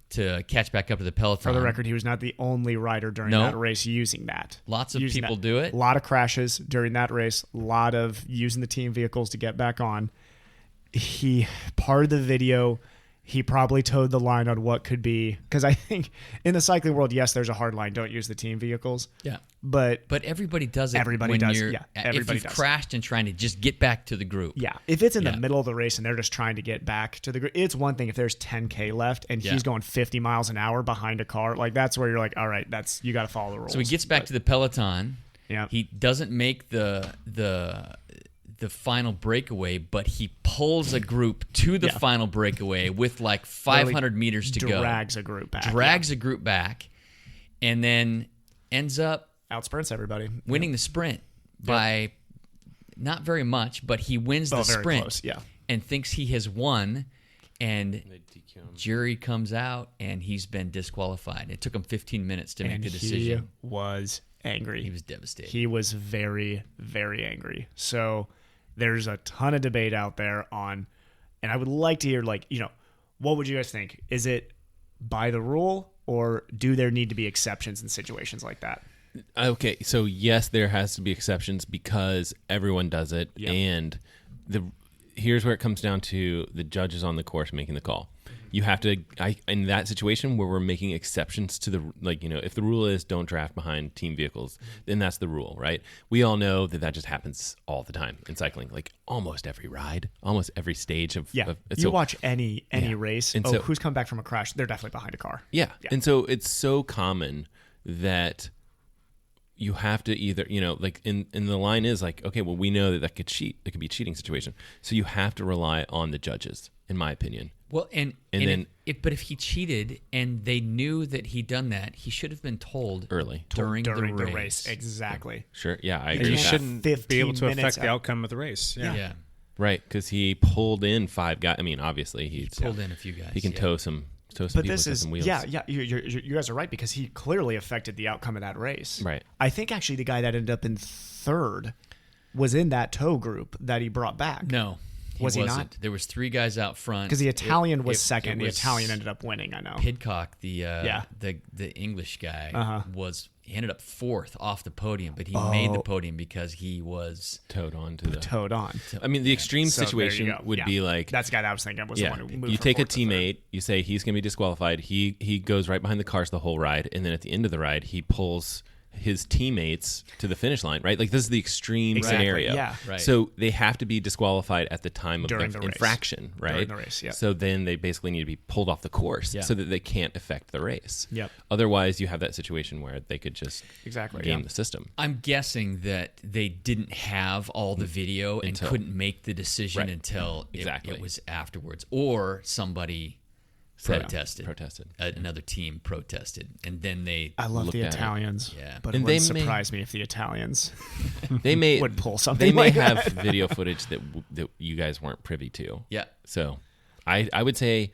to catch back up to the peloton.
For the record, he was not the only rider during that race using that.
Lots of people do it.
A lot of crashes during that race. A lot of using the team vehicles to get back on. Part of the video, He probably towed the line on what could be, because I think in the cycling world, yes, there's a hard line. Don't use the team vehicles.
Yeah.
But
everybody does it.
Everybody does. Yeah.
If you've crashed and trying to just get back to the group.
Yeah. If it's in the middle of the race and they're just trying to get back to the group, it's one thing if there's 10K left and he's going 50 miles an hour behind a car. Like, that's where you're like, all right, you got to follow the rules.
So he gets back to the peloton.
Yeah.
He doesn't make the final breakaway, but he pulls a group to the final breakaway with like 500 meters to go.
Drags a group back.
And then ends up
outsprints everybody,
winning the sprint by not very much, but he wins the sprint.
Close,
and thinks he has won. And jury comes out, and he's been disqualified. It took him 15 minutes to make the decision.
He was angry.
He was devastated.
He was very, very angry. So there's a ton of debate out there on, and I would like to hear, like, what would you guys think? Is it by the rule, or do there need to be exceptions in situations like that?
Okay, so yes, there has to be exceptions because everyone does it, and here's where it comes down to the judges on the course making the call. You have to, in that situation where we're making exceptions to if the rule is don't draft behind team vehicles, then that's the rule, right? We all know that just happens all the time in cycling, like almost every ride, almost every stage of.
Yeah, you watch any race. And who's come back from a crash? They're definitely behind a car.
Yeah, and so it's so common that you have to either, like in the line is like, okay, well, we know that could cheat. It could be a cheating situation. So you have to rely on the judges, in my opinion.
Well, but if he cheated and they knew that he'd done that, he should have been told
early
during the
race. Exactly.
Yeah. Sure. Yeah, I agree.
He shouldn't be able to affect the outcome of the race.
Yeah.
Right, because he pulled in 5 guys. I mean, obviously he
pulled in a few guys.
He can tow some.
But this is wheels. You guys are right, because he clearly affected the outcome of that race.
Right.
I think actually the guy that ended up in third was in that tow group that he brought back.
No.
Was he not?
There was 3 guys out front.
Because the Italian was second. The Italian ended up winning, I know.
Pidcock, the English guy, he ended up 4th off the podium, but he made the podium because he was
towed on. I mean, the extreme situation would be like,
that's the guy that I was thinking was the one who moved.
You take a teammate, you say he's going to be disqualified. He goes right behind the cars the whole ride, and then at the end of the ride, he pulls his teammates to the finish line, right? Like, this is the extreme scenario.
Yeah.
Right.
So they have to be disqualified at the time of the infraction, right?
During the race,
So then they basically need to be pulled off the course so that they can't affect the race.
Yep.
Otherwise, you have that situation where they could just game the system.
I'm guessing that they didn't have all the video and couldn't make the decision until it was afterwards, or somebody protested. Another team protested, and then they.
I love the Italians. But it wouldn't surprise me if the Italians would pull something.
They may
like
have
that.
video footage that you guys weren't privy to.
Yeah.
So, I would say,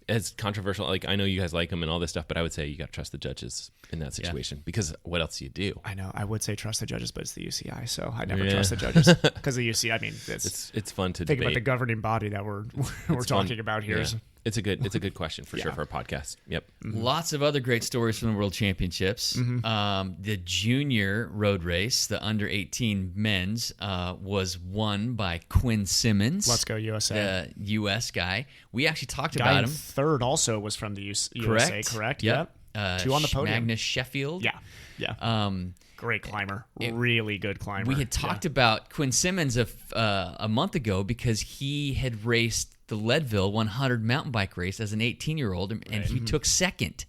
as controversial, like, I know you guys like them and all this stuff, but I would say you got to trust the judges in that situation, because what else do you do?
I know. I would say trust the judges, but it's the UCI, so I never trust the judges, because the UCI. I mean, it's
fun to
think
debate.
about the governing body that we're talking about here.
Yeah. It's a good question for sure for a podcast. Yep.
Lots of other great stories from the World Championships. The junior road race, the under 18 men's, was won by Quinn Simmons.
Let's go USA.
The U.S. guy. We actually talked about him.
Third also was from the USA, correct?
Yep.
2 on the podium.
Magnus Sheffield.
Yeah. Great climber. Really good climber.
We had talked about Quinn Simmons a month ago, because he had raced the Leadville 100 mountain bike race as an 18-year-old, and he took second.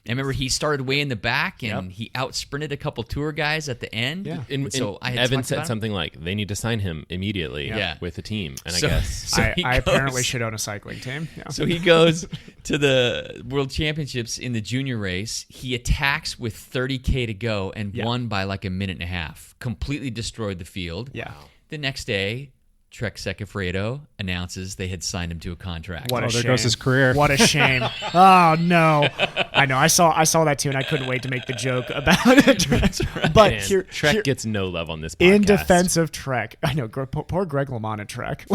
I remember he started way in the back, and he out-sprinted a couple tour guys at the end.
Yeah.
And so Evan said something like, they need to sign him immediately with the team. And I guess
I apparently should own a cycling team. Yeah.
So he goes to the World Championships in the junior race. He attacks with 30K to go and won by like a minute and a half. Completely destroyed the field.
Yeah.
The next day, Trek Segafredo announces they had signed him to a contract.
What a shame.
There goes his career.
What a shame. Oh, no. I know. I saw that too, and I couldn't wait to make the joke about it. But
Trek gets no love on this podcast.
In defense of Trek, I know, poor Greg LeMond and Trek.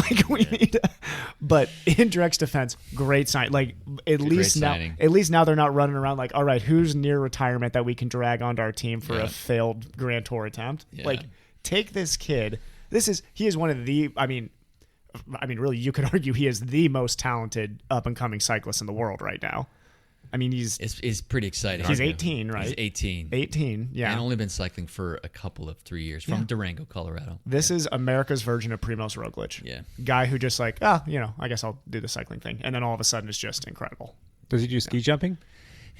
But in Trek's defense, great sign. Like, at least now they're not running around like, all right, who's near retirement that we can drag onto our team for a failed Grand Tour attempt?
Yeah.
Like, take this kid. He is one of the, I mean, really, you could argue he is the most talented up-and-coming cyclist in the world right now. I mean,
it's pretty exciting.
He's 18, right?
He's 18.
18, yeah.
And only been cycling for a couple of 3 years from Durango, Colorado.
This is America's version of Primoz Roglic.
Yeah.
Guy who just like, I guess I'll do the cycling thing. And then all of a sudden it's just incredible.
Does he do ski jumping?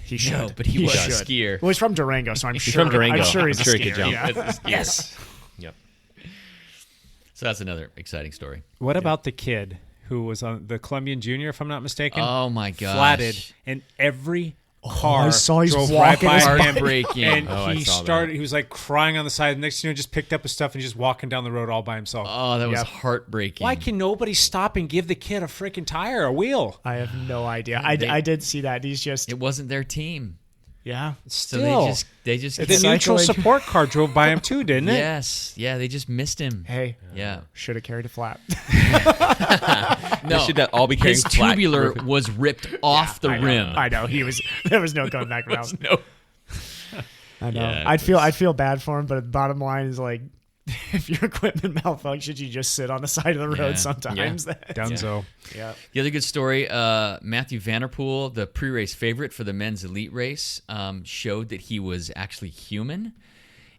He should.
No, but he was
should.
a skier.
Well, he's from Durango, so I'm
from Durango.
I'm sure he's
I'm sure
a
he
skier.
could jump.
Yeah.
Yes.
Yep.
So that's another exciting story.
What about the kid who was on the Colombian Junior, if I'm not mistaken?
Oh, my gosh.
Flatted, and every car
I saw he's
drove
walking
right by
his
him.
Heartbreaking.
And
I
he
saw
started.
that.
He was like crying on the side. The next thing you know, just picked up his stuff and just walking down the road all by himself.
Oh, that was
Yep.
heartbreaking.
Why can nobody stop and give the kid a freaking tire, a wheel?
I have no idea. I did see that. He's just,
It wasn't their team.
yeah.
So
Still,
they just
the
It's
neutral
cycling.
support car drove by him too, didn't it?
Yes. Yeah, they just missed him.
Hey,
Yeah.
should have carried a flap.
No,
should all be carrying
his
flat
tubular
roof.
was ripped off the rim.
I know. There was no going back around.
No.
I know.
Yeah,
I'd feel bad for him, but the bottom line is like, if your equipment malfunctions, you just sit on the side of the road
Yeah.
sometimes.
Dunzo.
Yeah.
The other good story, Matthew Vanderpool, the pre-race favorite for the men's elite race, showed that he was actually human,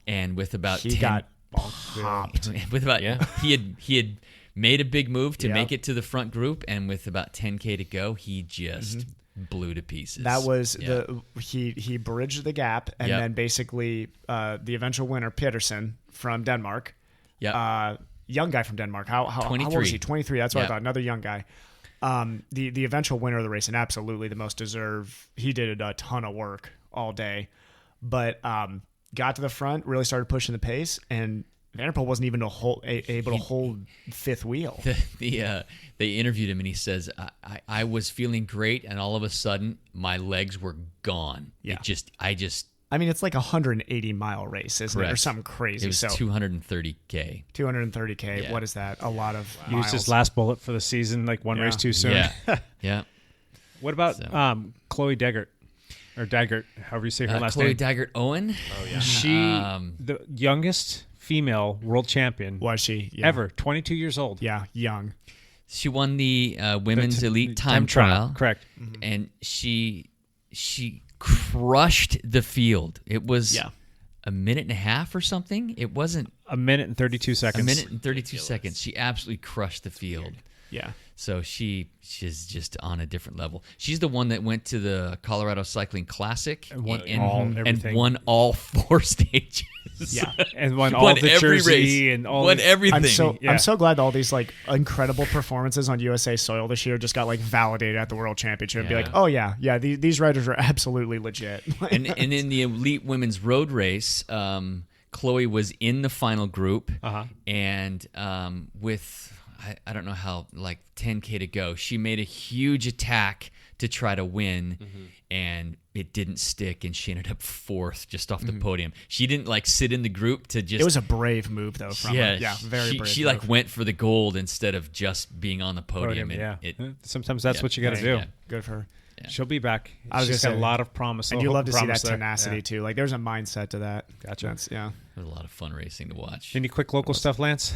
and with about
He got popped.
with about he had made a big move to
Yep.
make it to the front group, and with about 10K to go, he just blew to pieces.
That was
Yeah.
he bridged the gap, and
Yep.
then basically the eventual winner, Pedersen from Denmark.
Yeah.
Young guy from Denmark. How old was
23.
he? 23. That's what I
Yeah.
thought. Another young guy. The eventual winner of the race, and absolutely the most deserved. He did a ton of work all day, but got to the front, really started pushing the pace, and Vanderpool wasn't even able to hold fifth wheel.
They interviewed him, and he says, I was feeling great, and all of a sudden, my legs were gone.
Yeah.
I
mean, it's like a 180-mile race, isn't it? Or
Correct.
something crazy.
It was
so
230K.
230K.
Yeah.
What is that? A lot of
Used
miles.
his last bullet for the season, like one
Yeah.
race too soon.
Yeah. Yeah.
What about
So.
Chloe Daggert? Or Daggert, however you say her last
Chloe
name.
Daggert Owen.
She, the youngest female world champion
Was she? Yeah.
ever, 22 years old.
Yeah, young.
She won the women's elite time trial.
Correct.
And she crushed the field. It was a minute and a half or something. It wasn't
A minute and 32 seconds.
a minute and 32 seconds. She absolutely crushed the field.
Yeah.
So she's just on a different level. She's the one that went to the Colorado Cycling Classic and won all 4 stages.
Yeah.
And won
She
all
won
the
every
jersey
race.
and all
won
the-
everything.
I'm so glad all these like incredible performances on USA soil this year just got like validated at the World Championship and be
Yeah.
like, oh yeah, these riders are absolutely legit.
and in the elite women's road race, Chloe was in the final group, and with I don't know how, like 10K to go, she made a huge attack to try to win, and it didn't stick, and she ended up 4th just off the podium. She didn't like sit in the group to just.
It was a brave move though from her. Yeah, very brave.
She like went for the gold instead of just being on the podium.
Yeah.
And
Sometimes that's what you got to do.
Yeah.
Good for her.
She'll be back.
I was
She's
gonna
got a
say,
lot of promise.
And you love to see that
promise there.
tenacity
Yeah.
too. Like there's a mindset to that.
Gotcha.
That's, yeah.
It was a lot of fun racing to watch.
Any quick local stuff, Lance?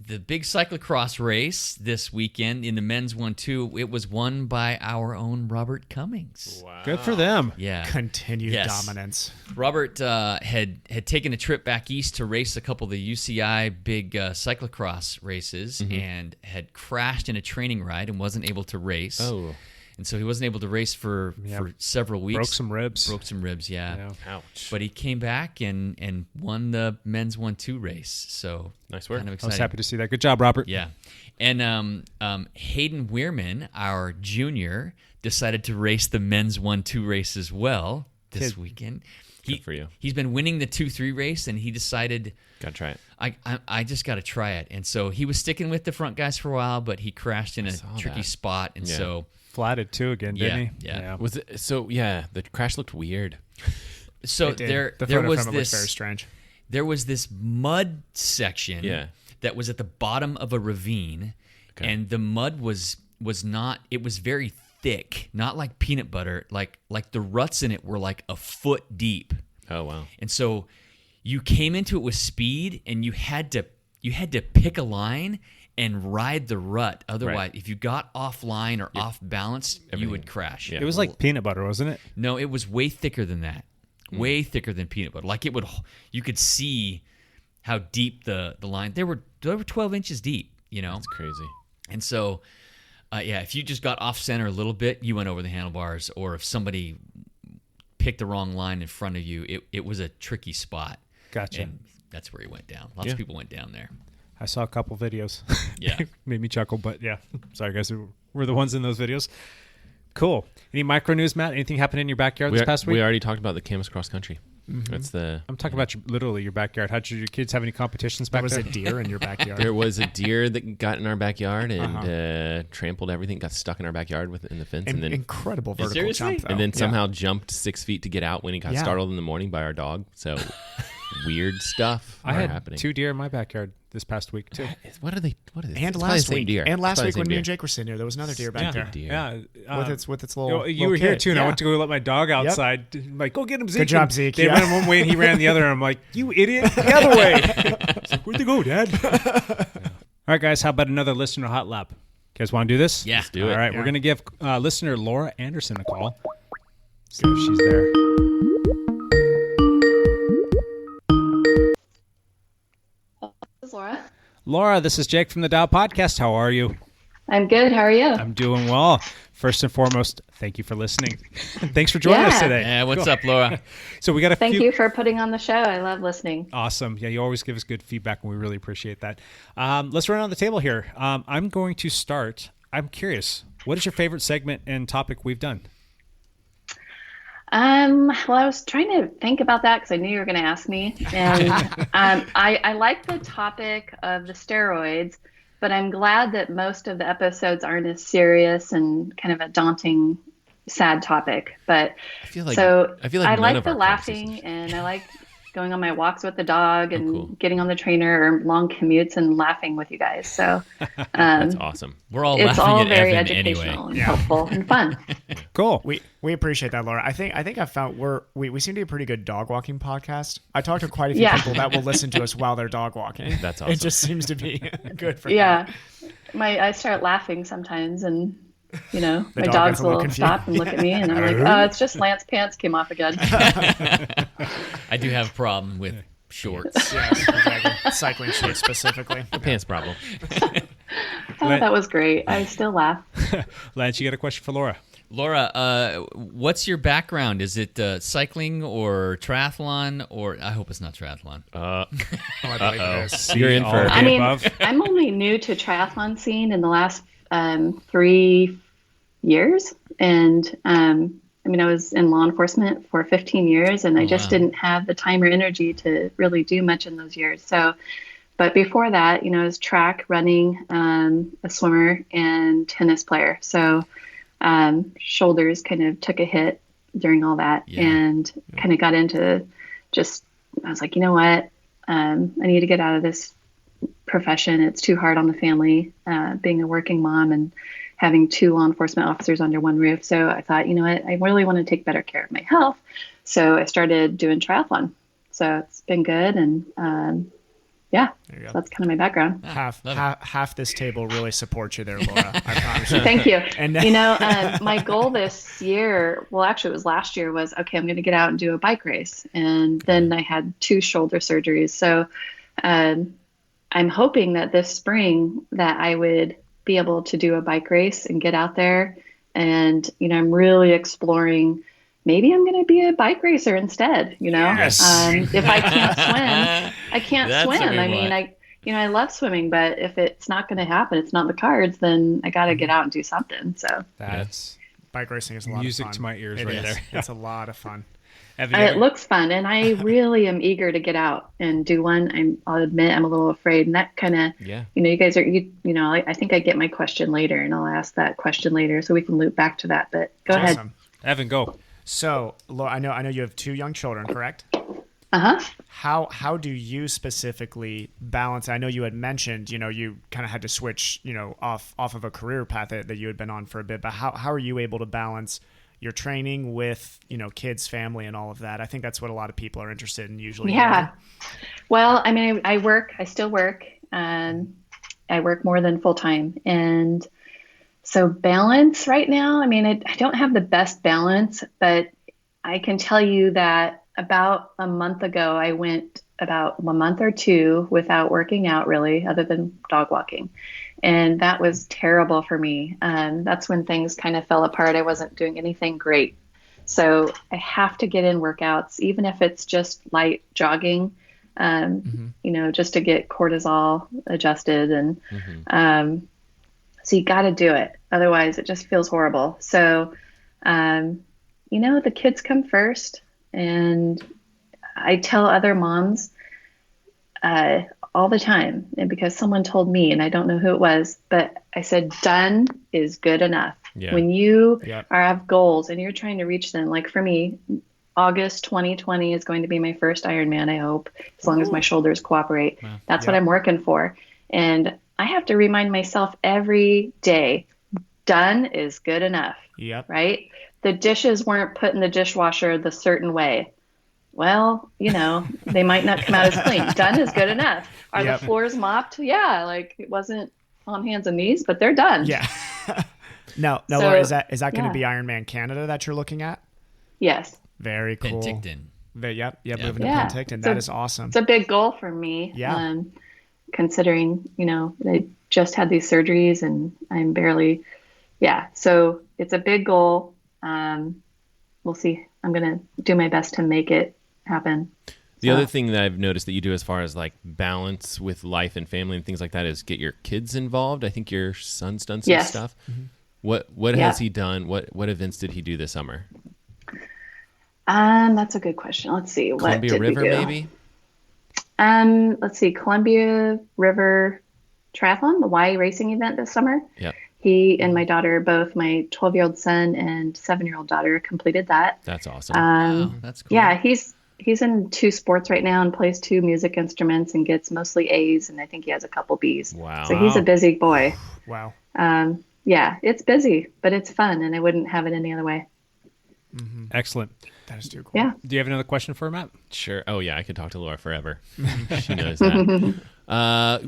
The big cyclocross race this weekend in the men's 1-2, it was won by our own Robert Cummings.
Wow.
Good for them.
Yeah.
Continued
Yes.
dominance.
Robert had taken a trip back east to race a couple of the UCI big cyclocross races and had crashed in a training ride and wasn't able to race.
Oh.
And so he wasn't able to race for several weeks.
Broke some ribs.
Yeah.
Ouch.
But he came back and won the men's 1-2 race. So
Nice work.
Kind of
I
exciting.
was happy to see that. Good job, Robert.
Yeah. And Hayden Weirman, our junior, decided to race the men's 1-2 race as well this weekend.
Good for you.
He's been winning the 2-3 race, and he decided,
Gotta try it.
I just got to try it. And so he was sticking with the front guys for a while, but he crashed in a tricky
that.
spot. And so
Flatted too again, didn't he?
Yeah.
Was it so? Yeah, the crash looked weird.
So
It did.
there
The
there
photo
was
from it looks
this
very strange.
there was this mud section
Yeah.
that was at the bottom of a ravine, and the mud was not. It was very thick, not like peanut butter. Like the ruts in it were like a foot deep.
Oh wow.
And so you came into it with speed, and you had to you had to pick a line and ride the rut. Otherwise, if you got offline or off balance, you would crash.
It was like peanut butter, wasn't it?
No, it was way thicker than that. Way thicker than peanut butter. Like you could see how deep the line. They were 12 inches deep.
That's crazy.
And so, if you just got off center a little bit, you went over the handlebars. Or if somebody picked the wrong line in front of you, it was a tricky spot.
Gotcha.
And that's where he went down. Lots of people went down there.
I saw a couple videos.
Yeah.
Made me chuckle, but yeah. Sorry, guys. We're the ones in those videos. Cool. Any micro news, Matt? Anything happened in your backyard this past week?
We already talked about the Camas cross country. That's
I'm talking about literally your backyard. How did your kids have any competitions back there?
There was a deer in your backyard.
There was a deer that got in our backyard and trampled everything, got stuck in our backyard in the fence. And then
incredible vertical jump, though.
And then somehow jumped 6 feet to get out when he got startled in the morning by our dog. So weird stuff happening.
2 deer in my backyard this past week, too.
What are they?
And last week. Deer. And last week when me and Jake were sitting here, there was another deer back there.
Yeah.
With its little
You were
kid.
here, too, and I went to go let my dog outside. I'm like, go get him, Zeke.
Good job, Zeke.
They ran one way, and he ran the other, and I'm like, you idiot, the other way. I was like, where'd they go, Dad? All right, guys, how about another listener hot lap? You guys want to do this?
Yeah.
Let's do it.
All right, we're going to give listener Laura Andersen a call. See if she's there.
This is Laura.
Laura, this is Jake from the Dow Podcast. How are you?
I'm good. How are you?
I'm doing well. First and foremost, thank you for listening. Thanks for joining us today.
Yeah, what's up, Laura?
So we got a
Thank you for putting on the show. I love listening.
Awesome. Yeah, you always give us good feedback, and we really appreciate that. Let's run on the table here. I'm going to start. I'm curious. What is your favorite segment and topic we've done?
Well, I was trying to think about that because I knew you were going to ask me. And I like the topic of the steroids, but I'm glad that most of the episodes aren't as serious and kind of a daunting, sad topic. But
I feel like
I like the laughing, and I like going on my walks with the dog and getting on the trainer or long commutes and laughing with you guys. So
that's awesome.
We're all
it's
laughing
all
at
very
Evan
educational
anyway.
and helpful and fun.
Cool.
We appreciate that, Laura. I think I found we seem to be a pretty good dog walking podcast. I talked to quite a few people that will listen to us while they're dog walking.
That's awesome.
It just seems to be good for them.
Yeah. I start laughing sometimes, and my
dog
dogs
gets a little
will stop and look at me, and I'm like, oh, it's just Lance pants came off again.
I do have a problem with shorts.
Yeah, exactly. Cycling shorts specifically.
The pants problem.
That was great. I still laugh.
Lance, you got a question for Laura?
Laura, what's your background? Is it cycling or triathlon? Or I hope it's not triathlon.
I believe it is.
You're in for
I'm only new to triathlon scene in the last 3 years, and I was in law enforcement for 15 years, and I just didn't have the time or energy to really do much in those years. So, but before that, I was track, running, a swimmer, and tennis player. So shoulders kind of took a hit during all that, and kind of got into I was like, you know what? I need to get out of this profession. It's too hard on the family, being a working mom and having 2 law enforcement officers under one roof. So I thought, you know what, I really want to take better care of my health. So I started doing triathlon. So it's been good. And so that's kind of my background.
Half this table really supports you there, Laura. I promise you.
Thank you. And my goal this year, well, actually it was last year, was, okay, I'm going to get out and do a bike race. And then I had 2 shoulder surgeries. So I'm hoping that this spring that I would be able to do a bike race and get out there. And, I'm really exploring, maybe I'm going to be a bike racer instead,
Yes.
If I can't swim, I can't
That's
swim. I mean, I love swimming, but if it's not going to happen, it's not in the cards, then I got to get out and do something. So
That's
bike racing is a lot
music
of fun.
to my ears
It
right
is.
there.
It's a lot of fun.
it looks fun, and I really am eager to get out and do one. I'll admit I'm a little afraid, and that kind of, you guys are, I think I get my question later, and I'll ask that question later so we can loop back to that. But go ahead,
Evan, go.
So, Laura, I know you have 2 young children, correct? How do you specifically balance? I know you had mentioned, you kind of had to switch, off of a career path that you had been on for a bit. But how are you able to balance your training with, kids, family, and all of that? I think that's what a lot of people are interested in usually.
Yeah. Well, I mean, I still work. I work more than full time. And so balance right now, I mean, I don't have the best balance, but I can tell you that about a month ago, I went about a month or two without working out really, other than dog walking. And that was terrible for me. That's when things kind of fell apart. I wasn't doing anything great. So I have to get in workouts, even if it's just light jogging, just to get cortisol adjusted. And so you got to do it. Otherwise, it just feels horrible. So, the kids come first. And I tell other moms all the time, and because someone told me, and I don't know who it was, but I said, done is good enough. Yeah. When you have goals and you're trying to reach them, like for me, August 2020 is going to be my first Ironman, I hope, as long as my shoulders cooperate. Wow. That's what I'm working for. And I have to remind myself every day, done is good enough. Yep. Right? The dishes weren't put in the dishwasher the certain way. Well, they might not come out as clean. Done is good enough. Are the floors mopped? Yeah, like it wasn't on hands and knees, but they're done.
Yeah. No, so, Laura, is that going to be Ironman Canada that you're looking at?
Yes.
Very cool.
Penticton.
Moving to Penticton. That is awesome.
It's a big goal for me.
Yeah.
Considering, they just had these surgeries and I'm barely, so it's a big goal. We'll see. I'm going to do my best to make it happen.
The other thing that I've noticed that you do as far as like balance with life and family and things like that is get your kids involved. I think your son's done some stuff. Mm-hmm. What has he done? What events did he do this summer?
That's a good question. Let's see.
Columbia River, maybe?
Let's see. Columbia River Triathlon, the Y racing event this summer.
Yeah.
He and my daughter, both my 12-year-old son and 7-year-old daughter, completed that.
That's awesome.
Wow, that's cool.
Yeah, he's in 2 sports right now and plays 2 music instruments and gets mostly A's, and I think he has a couple B's.
Wow.
So he's a busy boy.
Wow.
Yeah, it's busy, but it's fun, and I wouldn't have it any other way.
Mm-hmm. Excellent.
That is too cool.
Yeah.
Do you have another question for Matt?
Sure. Oh, yeah, I could talk to Laura forever. She knows that.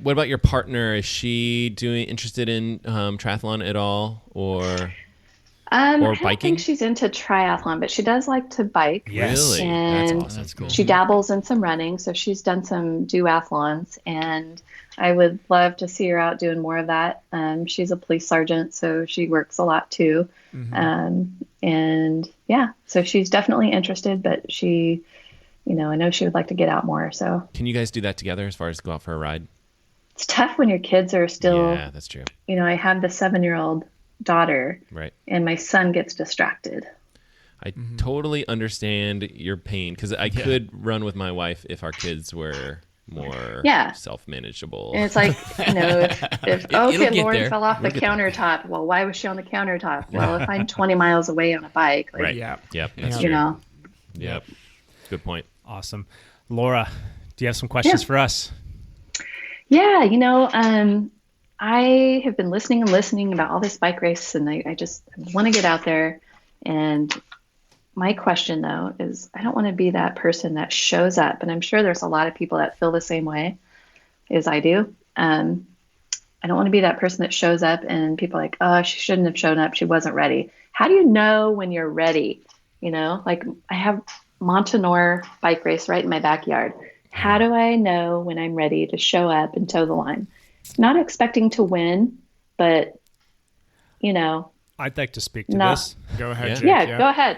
What about your partner? Is she interested in triathlon at all, or biking?
I don't think she's into triathlon, but she does like to bike.
Yes. Really?
And
that's awesome. That's cool.
She dabbles in some running, so she's done some duathlons, and I would love to see her out doing more of that. She's a police sergeant, so she works a lot too. Mm-hmm. And so she's definitely interested, but she, I know she would like to get out more. So
can you guys do that together as far as go out for a ride?
It's tough when your kids are still,
yeah, that's true.
I have the 7-year-old daughter,
right,
and my son gets distracted.
I totally understand your pain because I could run with my wife if our kids were more self-manageable.
And it's like, if Lauren fell off the countertop. Well, why was she on the countertop? Well, if I'm 20 miles away on a bike, like,
right? Yep. That's
true.
Yep. Good point.
Awesome. Laura, do you have some questions for us?
Yeah, I have been listening about all this bike race, and I just want to get out there. And my question, though, is I don't want to be that person that shows up. And I'm sure there's a lot of people that feel the same way as I do. I don't want to be that person that shows up and people are like, oh, she shouldn't have shown up. She wasn't ready. How do you know when you're ready? Like I have Montanore bike race right in my backyard. How do I know when I'm ready to show up and toe the line? Not expecting to win, but,
I'd like to speak to this.
Go ahead, Jake.
Yeah, go ahead.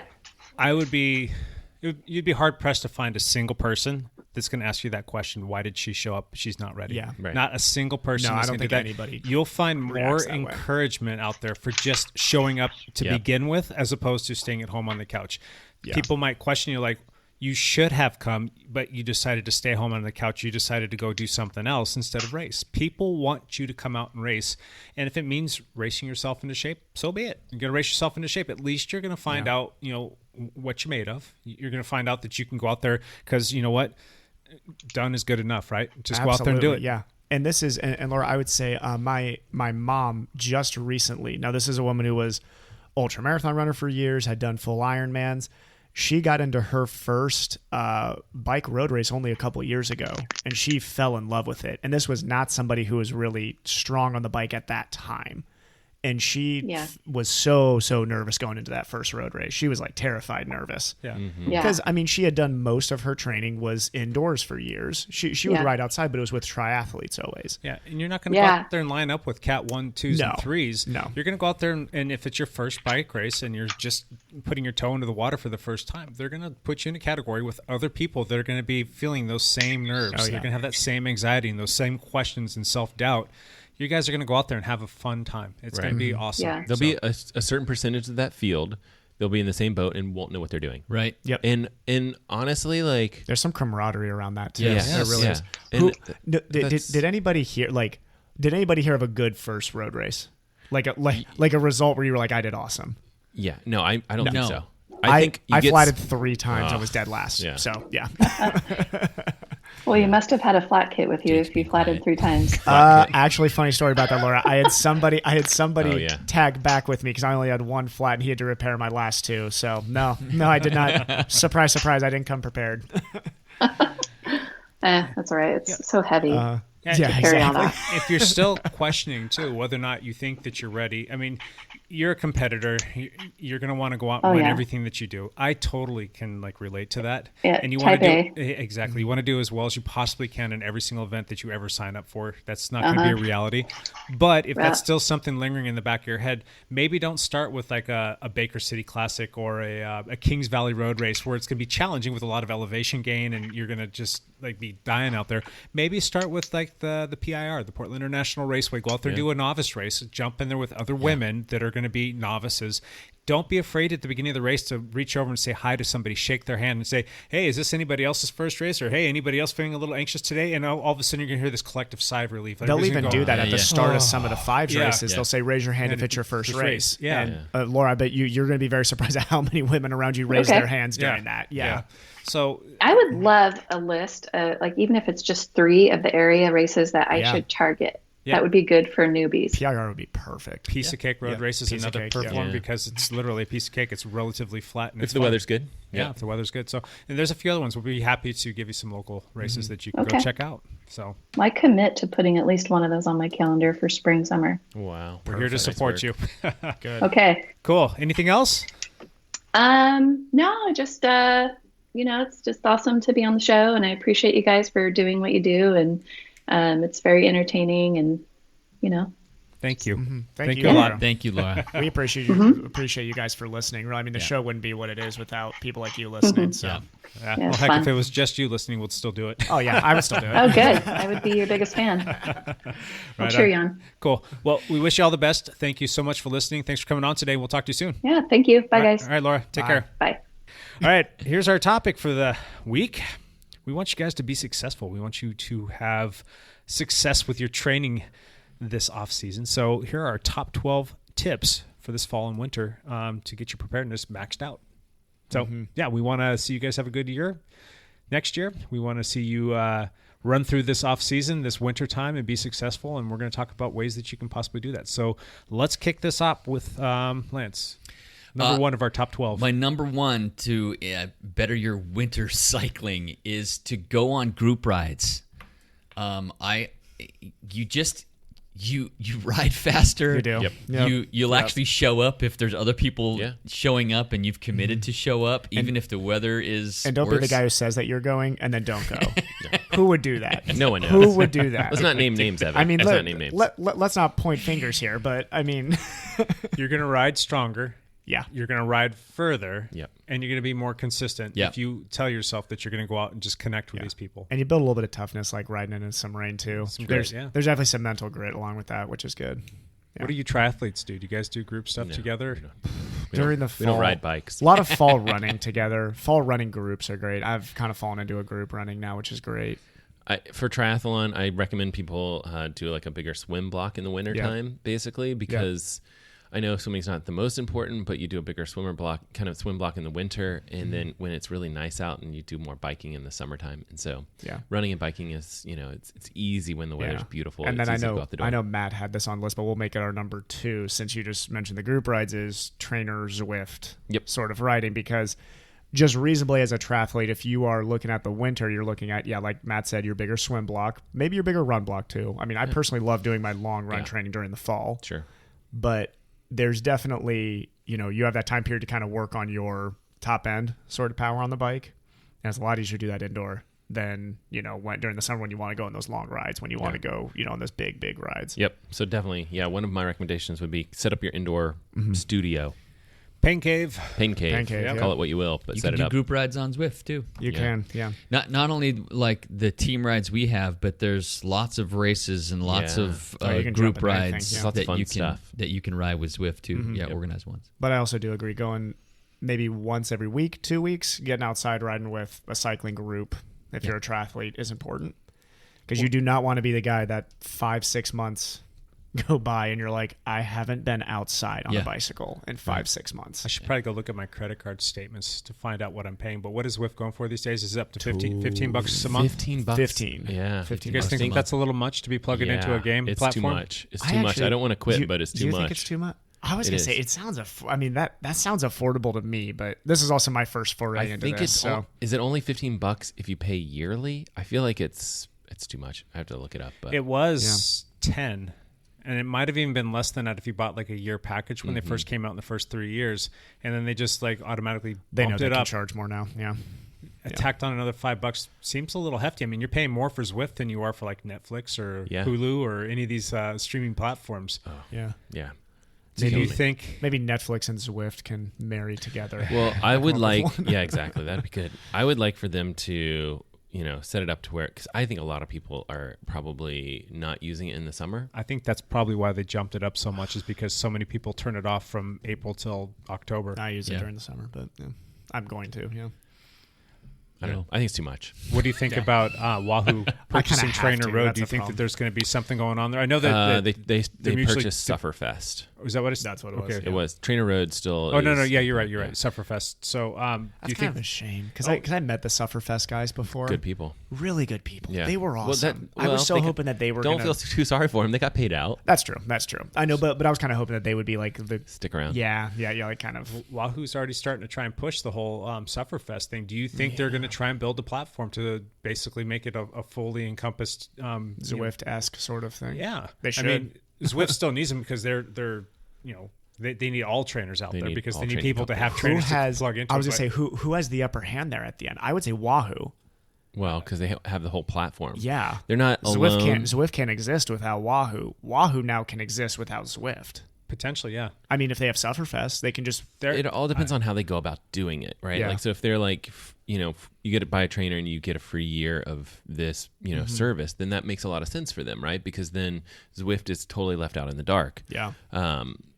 You'd be hard pressed to find a single person that's going to ask you that question. Why did she show up? She's not ready.
Yeah,
right.
Not a single person.
No,
that's
I don't think
do that.
anybody.
You'll find more encouragement out there for just showing up to begin with, as opposed to staying at home on the couch. Yeah. People might question you, like, you should have come, but you decided to stay home on the couch. You decided to go do something else instead of race. People want you to come out and race. And if it means racing yourself into shape, so be it. You're going to race yourself into shape. At least you're going to find out, what you're made of. You're going to find out that you can go out there because, you know what? Done is good enough, right? Just go out there and do it.
Yeah. And this is, and Laura, I would say my mom just recently, now this is a woman who was ultramarathon runner for years, had done full Ironmans, She got into her first bike road race only a couple years ago, and she fell in love with it. And this was not somebody who was really strong on the bike at that time. And she was so nervous going into that first road race. She was like terrified nervous.
Yeah.
Because, I mean, she had done most of her training was indoors for years. She would ride outside, but it was with triathletes always.
Yeah, and you're not going to go out there and line up with Cat 1, 2s, and 3s.
No.
You're going to go out there, and if it's your first bike race and you're just putting your toe into the water for the first time, they're going to put you in a category with other people that are going to be feeling those same nerves. They're going to have that same anxiety and those same questions and self-doubt. You guys are going to go out there and have a fun time. It's going to be awesome.
Yeah.
There'll be a certain percentage of that field. They'll be in the same boat and won't know what they're doing.
Right.
Yep.
And honestly, like,
there's some camaraderie around that too.
Yes.
There really is. Did anybody hear of a good first road race? Like a result where you were like, I did awesome.
Yeah. No, I don't think so.
I
think
I flatted 3 times. I was dead last.
Yeah.
So yeah.
Well, you must have had a flat kit with you if you flatted 3 times.
Actually, funny story about that, Laura. I had somebody tag back with me because I only had 1 flat, and he had to repair my last 2. So no, I did not. Surprise, I didn't come prepared.
That's all right. It's so heavy.
Yeah,
exactly.
If you're still questioning too whether or not you think that you're ready, I mean, you're a competitor. You're going to want to go out and win everything that you do. I totally can relate to that.
Yeah,
and you want to do exactly. You want to do as well as you possibly can in every single event that you ever sign up for. That's not going to be a reality. But if that's still something lingering in the back of your head, maybe don't start with like a Baker City Classic or a Kings Valley Road Race where it's going to be challenging with a lot of elevation gain and you're going to just be dying out there. Maybe start with like the PIR, the Portland International Raceway. Go out there and do a novice race. Jump in there with other women that are going to be novices. Don't be afraid at the beginning of the race to reach over and say hi to somebody, shake their hand and say, hey, is this anybody else's first race? Or, hey, anybody else feeling a little anxious today? And all of a sudden you're going to hear this collective sigh of relief.
They'll even do that at the start of some of the 5s races. They'll say, raise your hand if it's your first race.
Yeah.
And, Laura, I bet you're going to be very surprised at how many women around you raise their hands during that. Yeah.
So
I would love a list, even if it's just 3 of the area races that I should target. Yeah. That would be good for newbies.
PIR would be perfect.
Piece of cake road race is another perfect one because it's literally a piece of cake. It's relatively flat. And
if the weather's good.
Yeah, if the weather's good. So, and there's a few other ones. We'll be happy to give you some local races that you can go check out. So
I commit to putting at least one of those on my calendar for spring, summer.
Wow.
We're here to support you.
Good.
Okay.
Cool. Anything else?
No, just, it's just awesome to be on the show and I appreciate you guys for doing what you do. And it's very entertaining and,
Thank you.
Mm-hmm.
Thank you a lot.
Thank you, Laura.
We appreciate you guys for listening. Really, I mean, the show wouldn't be what it is without people like you listening. So,
well, heck, if it was just you listening, we'd still do it.
Oh yeah, I would still do it.
Oh, good. I would be your biggest fan. I'll cheer you on.
Cool. Well, we wish you all the best. Thank you so much for listening. Thanks for coming on today. We'll talk to you soon.
Yeah. Thank you. Bye, guys.
All right, Laura. Take care.
Bye.
All right. Here's our topic for the week. We want you guys to be successful. We want you to have success with your training this off season. So here are our top 12 tips for this fall and winter to get your preparedness maxed out. So we want to see you guys have a good year next year. We want to see you run through this off season, this winter time, and be successful. And we're going to talk about ways that you can possibly do that. So let's kick this up with Lance. Number 1 of our top 12.
My number 1 to better your winter cycling is to go on group rides. You ride faster.
You do.
Yep. You'll actually show up if there's other people showing up and you've committed to show up, even if the weather is
And don't
worse.
be the guy who says that you're going and then don't go. Who would do that?
No one knows.
Who would do that?
Let's not name names, Evan.
I mean,
let's
not point fingers here, but I mean,
you're going to ride stronger.
Yeah.
You're going to ride further.
Yep.
And you're going to be more consistent if you tell yourself that you're going to go out and just connect with these people.
And you build a little bit of toughness, like riding in some rain too. There's definitely some mental grit along with that, which is good. Yeah.
What do you triathletes do? Do you guys do group stuff together?
During the fall,
we don't ride bikes.
A lot of fall running together. Fall running groups are great. I've kind of fallen into a group running now, which is great.
For triathlon, I recommend people do like a bigger swim block in the wintertime, basically, because I know swimming's not the most important, but you do a bigger swim block in the winter, and then when it's really nice out, and you do more biking in the summertime. And so, running and biking is it's easy when the weather's beautiful.
And then
I
know Matt had this on the list, but we'll make it our number 2 since you just mentioned the group rides is trainer Zwift sort of riding, because just reasonably as a triathlete, if you are looking at the winter, you're looking at, like Matt said, your bigger swim block, maybe your bigger run block too. I mean, I personally love doing my long run training during the fall.
Sure.
But there's definitely, you have that time period to kind of work on your top end sort of power on the bike. And it's a lot easier to do that indoor than, during the summer when you want to go on those long rides, when you want to go, on those big rides.
Yep. So definitely, one of my recommendations would be set up your indoor studio.
Pain cave.
Call it what you will, but
you
set it
can do
up.
group rides on Zwift too.
You can, yeah.
Not only like the team rides we have, but there's lots of races and lots of group rides
Lots of fun
that you can ride with Zwift too. Organized ones.
But I also do agree going maybe once every week, 2 weeks, getting outside riding with a cycling group if you're a triathlete is important, because you do not want to be the guy that 5-6 months go by and you're like, I haven't been outside on a bicycle in 5-6 months.
I should probably go look at my credit card statements to find out what I'm paying. But what is Zwift going for these days? Is it up to $15 bucks a month?
$15.
15.
Yeah.
15.
You guys think that's a little much to be plugging into a game
it's
platform?
Too much. It's too much. I don't want to quit, but it's too much.
Do you think it's too much? I was going to say, it sounds, that sounds affordable to me, but this is also my first foray into this.
Is it only $15 if you pay yearly? I feel like it's too much. I have to look it up. But
it was 10. And it might have even been less than that if you bought like a year package when they first came out in the first 3 years. And then they just like automatically bumped it up.
Can charge more now. Yeah.
Tacked on another $5 seems a little hefty. I mean, you're paying more for Zwift than you are for like Netflix or Hulu or any of these streaming platforms.
Oh.
Yeah.
Yeah.
Do you think
maybe Netflix and Zwift can marry together?
Well, I would like, exactly. That'd be good. I would like for them to, set it up to where, because I think a lot of people are probably not using it in the summer.
I think that's probably why they jumped it up so much, is because so many people turn it off from April till October.
I use it during the summer, but I'm going to,
I don't know. I think it's too much.
What do you think about Wahoo purchasing Trainer Road? Do you think that there's going to be something going on there? I know that
they purchased Sufferfest.
Is that what it's?
That's what it was.
It was Trainer Road still.
Oh no, yeah, you're right. Sufferfest. So
that's kind of a shame because I met the Sufferfest guys before.
Good people.
Really good people.
Yeah.
They were awesome. I was so hoping that they were.
Don't feel too sorry for them. They got paid out.
That's true. I know, but I was kind of hoping that they would be like the
stick around.
Yeah, like kind of.
Wahoo's already starting to try and push the whole Sufferfest thing. Do you think they're going to try and build a platform to basically make it a fully encompassed
Zwift-esque sort of thing?
Yeah,
they should.
I mean, Zwift still needs them because they're they need all trainers out there because they need people to have trainers to plug into.
I was going to say who has the upper hand there at the end? I would say Wahoo.
Well, because they have the whole platform.
Yeah,
they're not alone.
Zwift can't exist without Wahoo. Wahoo now can exist without Zwift.
Potentially, yeah.
I mean, if they have Sufferfest, they can just.
It all depends on how they go about doing it, right?
Yeah.
Like, so if they're like, you get to buy a trainer and you get a free year of this, service, then that makes a lot of sense for them, right? Because then Zwift is totally left out in the dark.
Yeah.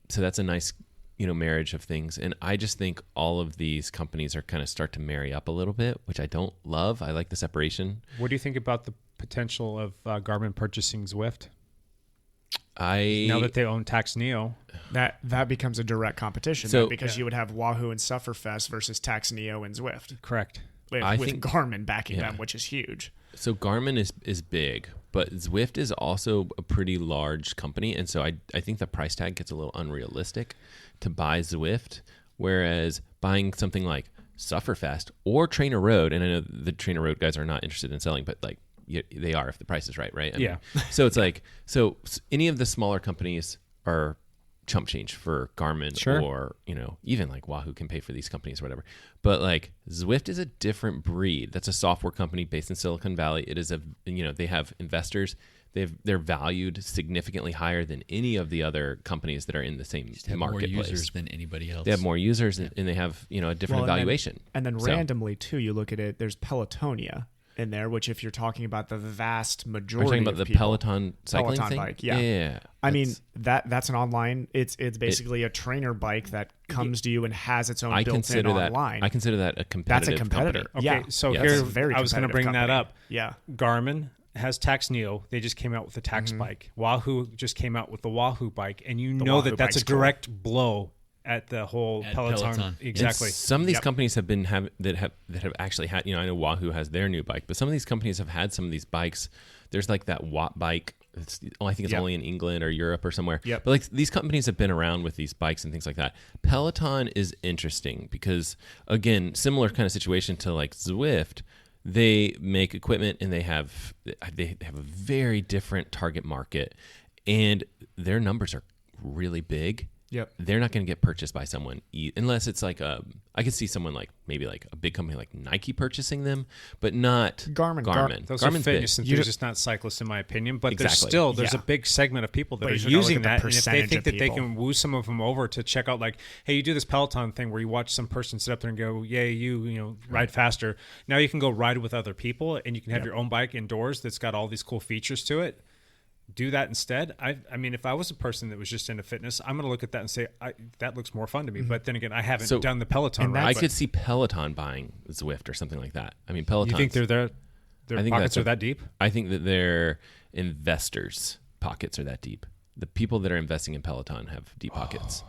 So that's a nice, marriage of things. And I just think all of these companies are kind of start to marry up a little bit, which I don't love. I like the separation.
What do you think about the potential of Garmin purchasing Zwift?
Now
that they own Tax Neo,
that becomes a direct competition because you would have Wahoo and Sufferfest versus Tax Neo and Zwift.
Correct.
With Garmin backing them, which is huge.
So Garmin is big, but Zwift is also a pretty large company, and so I think the price tag gets a little unrealistic to buy Zwift, whereas buying something like Sufferfest or Trainer Road, and I know the Trainer Road guys are not interested in selling, but like they are if the price is right? I mean, so it's like any of the smaller companies are chump change for Garmin, or even like Wahoo can pay for these companies or whatever. But like Zwift is a different breed. That's a software company based in Silicon Valley. It is they have investors. They're valued significantly higher than any of the other companies that are in the same marketplace.
More users than anybody else.
They have more users and they have a different evaluation.
And then randomly too, you look at it. There's Pelotonia in there, which if you're talking about the vast majority,
talking about the Peloton cycling thing?
bike, yeah. I mean that's an online. It's basically a trainer bike that comes to you and has its own built-in online.
I consider that a competitive.
That's a competitor.
Company.
Okay, so here I was going to bring that up.
Yeah,
Garmin has Tax Neo. They just came out with the Tax bike. Wahoo just came out with the Wahoo bike, and that's a direct blow at the whole Peloton. Exactly.
And some of these companies have that have actually had. I know Wahoo has their new bike, but some of these companies have had some of these bikes. There's like that Watt bike I think it's only in England or Europe or somewhere.
Yep.
But like these companies have been around with these bikes and things like that. Peloton is interesting because, again, similar kind of situation to like Zwift. They make equipment and they have a very different target market, and their numbers are really big.
Yep.
They're not going to get purchased by someone unless it's like I could see someone like maybe like a big company like Nike purchasing them, but not Garmin.
Those
Garmin's
are fitness enthusiasts, not cyclists, in my opinion. But there's a big segment of people that are using that, and if they think that they can woo some of them over to check out, like, hey, you do this Peloton thing where you watch some person sit up there and go, "Yay, you ride faster." Now you can go ride with other people, and you can have your own bike indoors that's got all these cool features to it. Do that instead. I mean, if I was a person that was just into fitness, I'm going to look at that and say, that looks more fun to me. But then again, I haven't done the Peloton ride.
I could see Peloton buying Zwift or something like that. I mean, Peloton.
You think their pockets are that deep?
I think that their investors' pockets are that deep. The people that are investing in Peloton have deep pockets.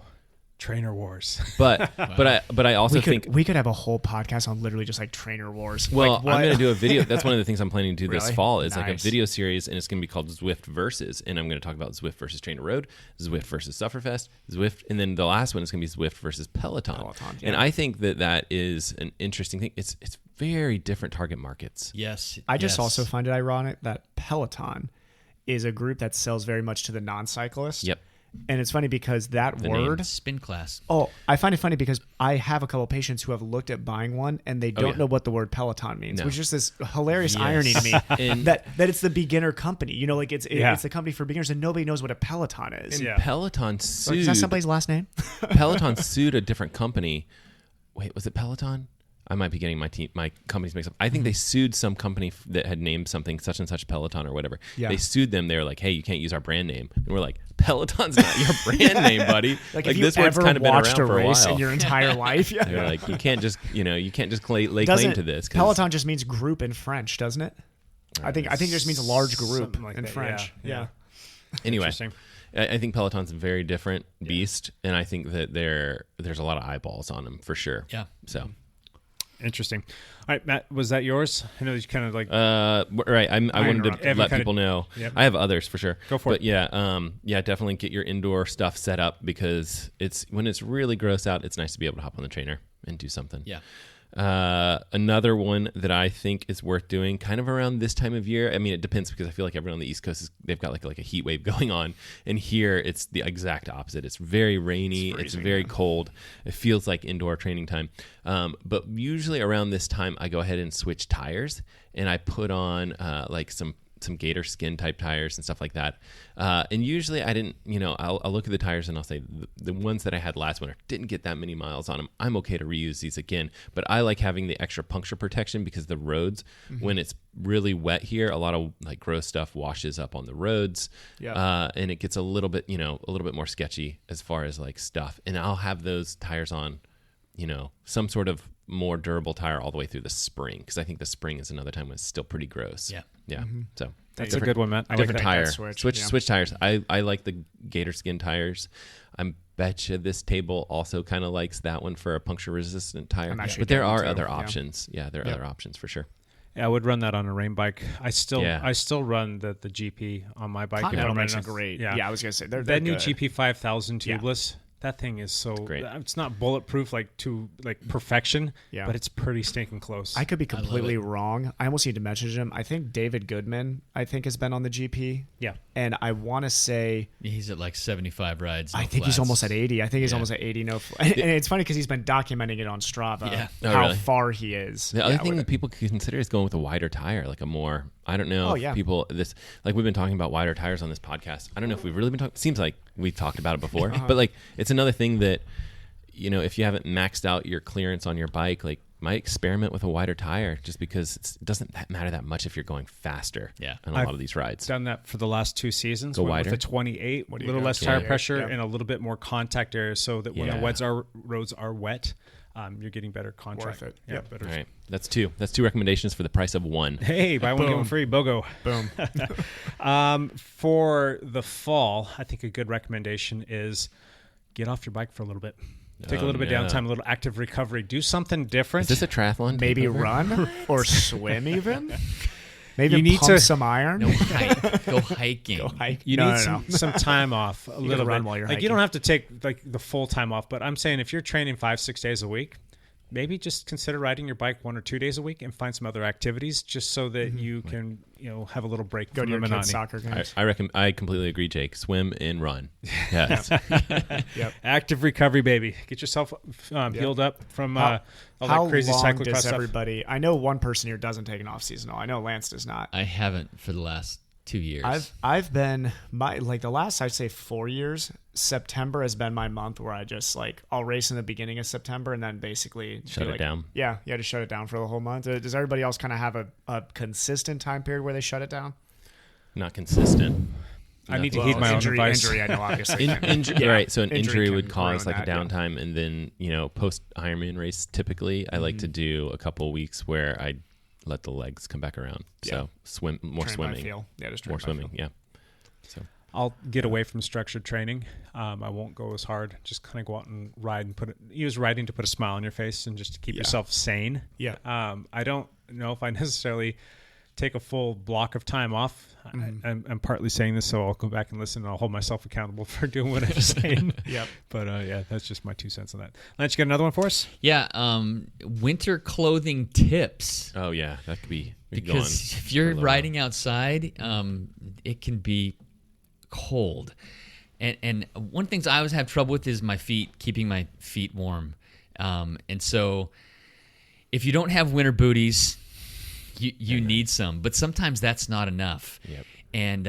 Trainer wars.
But I also think
we could have a whole podcast on literally just like trainer wars.
Well,
like,
I'm going to do a video. That's one of the things I'm planning to do this fall is like a
Nice.
video series, and it's going to be called Zwift Versus, and I'm going to talk about Zwift versus Trainer Road, Zwift versus Sufferfest, Zwift, and then the last one is going to be Zwift versus Peloton. And I think that is an interesting thing. It's very different target markets.
Yes.
I just also find it ironic that Peloton is a group that sells very much to the non-cyclist.
Yep.
And it's funny because that word
spin class.
Oh, I find it funny because I have a couple of patients who have looked at buying one and they don't know what the word Peloton means, which is this hilarious irony to me that it's the beginner company. You know, like it's the company for beginners and nobody knows what a Peloton is.
And Peloton sued.
Is that somebody's last name?
Peloton sued a different company. Wait, was it Peloton? I might be getting my companies mixed up. I think they sued some company that had named something such and such Peloton or whatever. Yeah. They sued them. They were like, "Hey, you can't use our brand name." And we're like, "Peloton's not your brand name, buddy."
Like if this word's kind of been around for a race in your entire life,
They're like, you can't just lay claim to this.
Peloton just means group in French, doesn't it? I think it just means a large group like in that, French. Yeah.
Anyway, I think Peloton's a very different beast, and I think that there's a lot of eyeballs on them for sure.
Yeah.
So.
Interesting. All right, Matt, was that yours? I know you kind of like...
right. I wanted to let people know.
Yep.
I have others for sure.
Go for it.
But yeah, definitely get your indoor stuff set up because when it's really gross out, it's nice to be able to hop on the trainer and do something.
Yeah.
Another one that I think is worth doing kind of around this time of year. I mean, it depends because I feel like everyone on the East Coast they've got like a heat wave going on, and here it's the exact opposite. It's very rainy. It's very cold. It feels like indoor training time. But usually around this time, I go ahead and switch tires, and I put on like some gator skin type tires and stuff like that. And usually I didn't, I'll look at the tires and I'll say the ones that I had last winter didn't get that many miles on them. I'm okay to reuse these again, but I like having the extra puncture protection because the roads, when it's really wet here, a lot of like gross stuff washes up on the roads. Yeah. And it gets a little bit more sketchy as far as like stuff. And I'll have those tires on, some sort of more durable tire all the way through the spring, because I think the spring is another time when it's still pretty gross.
Yeah.
Mm-hmm. So
that's a good one, Matt.
Different tire. Switch tires. I like the gator skin tires. I bet you this table also kind of likes that one for a puncture resistant tire. But there are other options. Yeah, there are other options for sure.
Yeah, I would run that on a rain bike. I still run the GP on my bike.
Continental makes a great. Yeah, I was gonna say they're
new GP 5000 tubeless. Yeah. That thing is so great. It's not bulletproof to perfection, but it's pretty stinking close.
I could be completely wrong. I almost need to message him. I think David Goodman, has been on the GP.
Yeah.
And I want to say
he's at like 75 rides.
I think he's almost at 80. I think he's almost at 80. And it's funny because he's been documenting it on Strava how far he is.
The other thing that people could consider is going with a wider tire, like a more, I don't know if people, we've been talking about wider tires on this podcast. I don't know if we've really been talking, seems like we've talked about it before, but like it's another thing that, if you haven't maxed out your clearance on your bike, like might experiment with a wider tire just because it doesn't matter that much if you're going faster on a lot of these rides.
Done that for the last 2 seasons.
Go wider.
With the 28, a little less tire pressure and a little bit more contact area so that when the roads are wet, you're getting better contract.
Worth it.
Yeah, better.
All right. That's two recommendations for the price of one.
Hey, buy one, get one free. BOGO.
Boom.
For the fall, I think a good recommendation is get off your bike for a little bit. Take a little bit downtime, a little active recovery. Do something different.
Is this a triathlon?
Maybe run or swim even? Maybe
you need
pump
to
some iron.
No, go hiking.
Go hike.
You
No,
need
no, no.
some time off a little
run
bit.
while you're
like
hiking.
you don't have to take like the full time off, but I'm saying if you're training 5-6 days a week, maybe just consider riding your bike 1 or 2 days a week and find some other activities just so that you can, have a little break
Go
from
to your
the monotony.
kids' soccer games.
I completely agree, Jake. Swim and run. Yes.
Yep.
Active recovery, baby. Get yourself healed up from all that crazy
long
cyclocross
does
stuff.
everybody? I know one person here doesn't take an off seasonal. I know Lance does not.
I haven't for the last 2 years.
I've been the last I'd say 4 years. September has been my month where I just I'll race in the beginning of September and then basically
Shut it down.
Yeah, just shut it down for the whole month. Does everybody else kind of have a consistent time period where they shut it down?
Not consistent.
I need to heed my own advice.
Injury, I know, obviously.
Right. So an injury would
can
cause
ruin
like a
that,
downtime, and then post Ironman race, typically I like to do a couple weeks where I let the legs come back around. So more
Train by
swimming.
feel. Yeah, just train
more
by
swimming.
feel.
Yeah. So
I'll get away from structured training. I won't go as hard. Just kind of go out and ride and use riding to put a smile on your face and just to keep yourself sane.
Yeah.
I don't know if I necessarily take a full block of time off. I'm partly saying this, so I'll go back and listen, and I'll hold myself accountable for doing what I'm saying.
Yep.
But that's just my 2 cents on that. Lance, you got another one for us?
Yeah, winter clothing tips.
Oh yeah, that could be
Because if you're riding outside, it can be cold. And one of the things I always have trouble with is keeping my feet warm. And so if you don't have winter booties, you need some, but sometimes that's not enough.
Yep.
And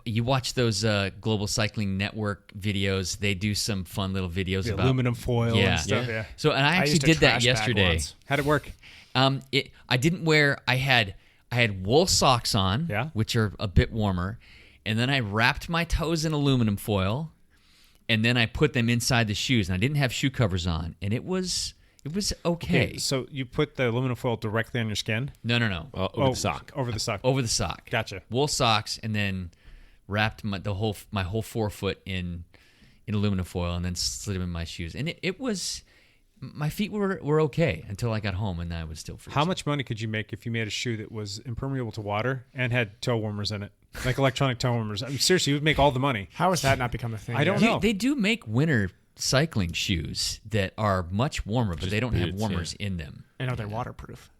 you watch those Global Cycling Network videos. They do some fun little videos about
aluminum foil and stuff. Yeah.
So, and I actually did that yesterday.
How'd it work?
I didn't wear. I had wool socks on, which are a bit warmer, and then I wrapped my toes in aluminum foil, and then I put them inside the shoes. And I didn't have shoe covers on, and it was okay.
So you put the aluminum foil directly on your skin?
No.
over the sock.
Over the sock.
Over the sock.
Gotcha.
Wool socks, and then wrapped my whole forefoot in aluminum foil, and then slid them in my shoes. And it was. My feet were okay until I got home, and I was still freezing.
How much money could you make if you made a shoe that was impermeable to water and had toe warmers in it, like electronic toe warmers? I mean, seriously, you would make all the money.
How has that not become a thing?
I don't know.
They do make winter cycling shoes that are much warmer, but they don't have warmers in them.
And are they waterproof?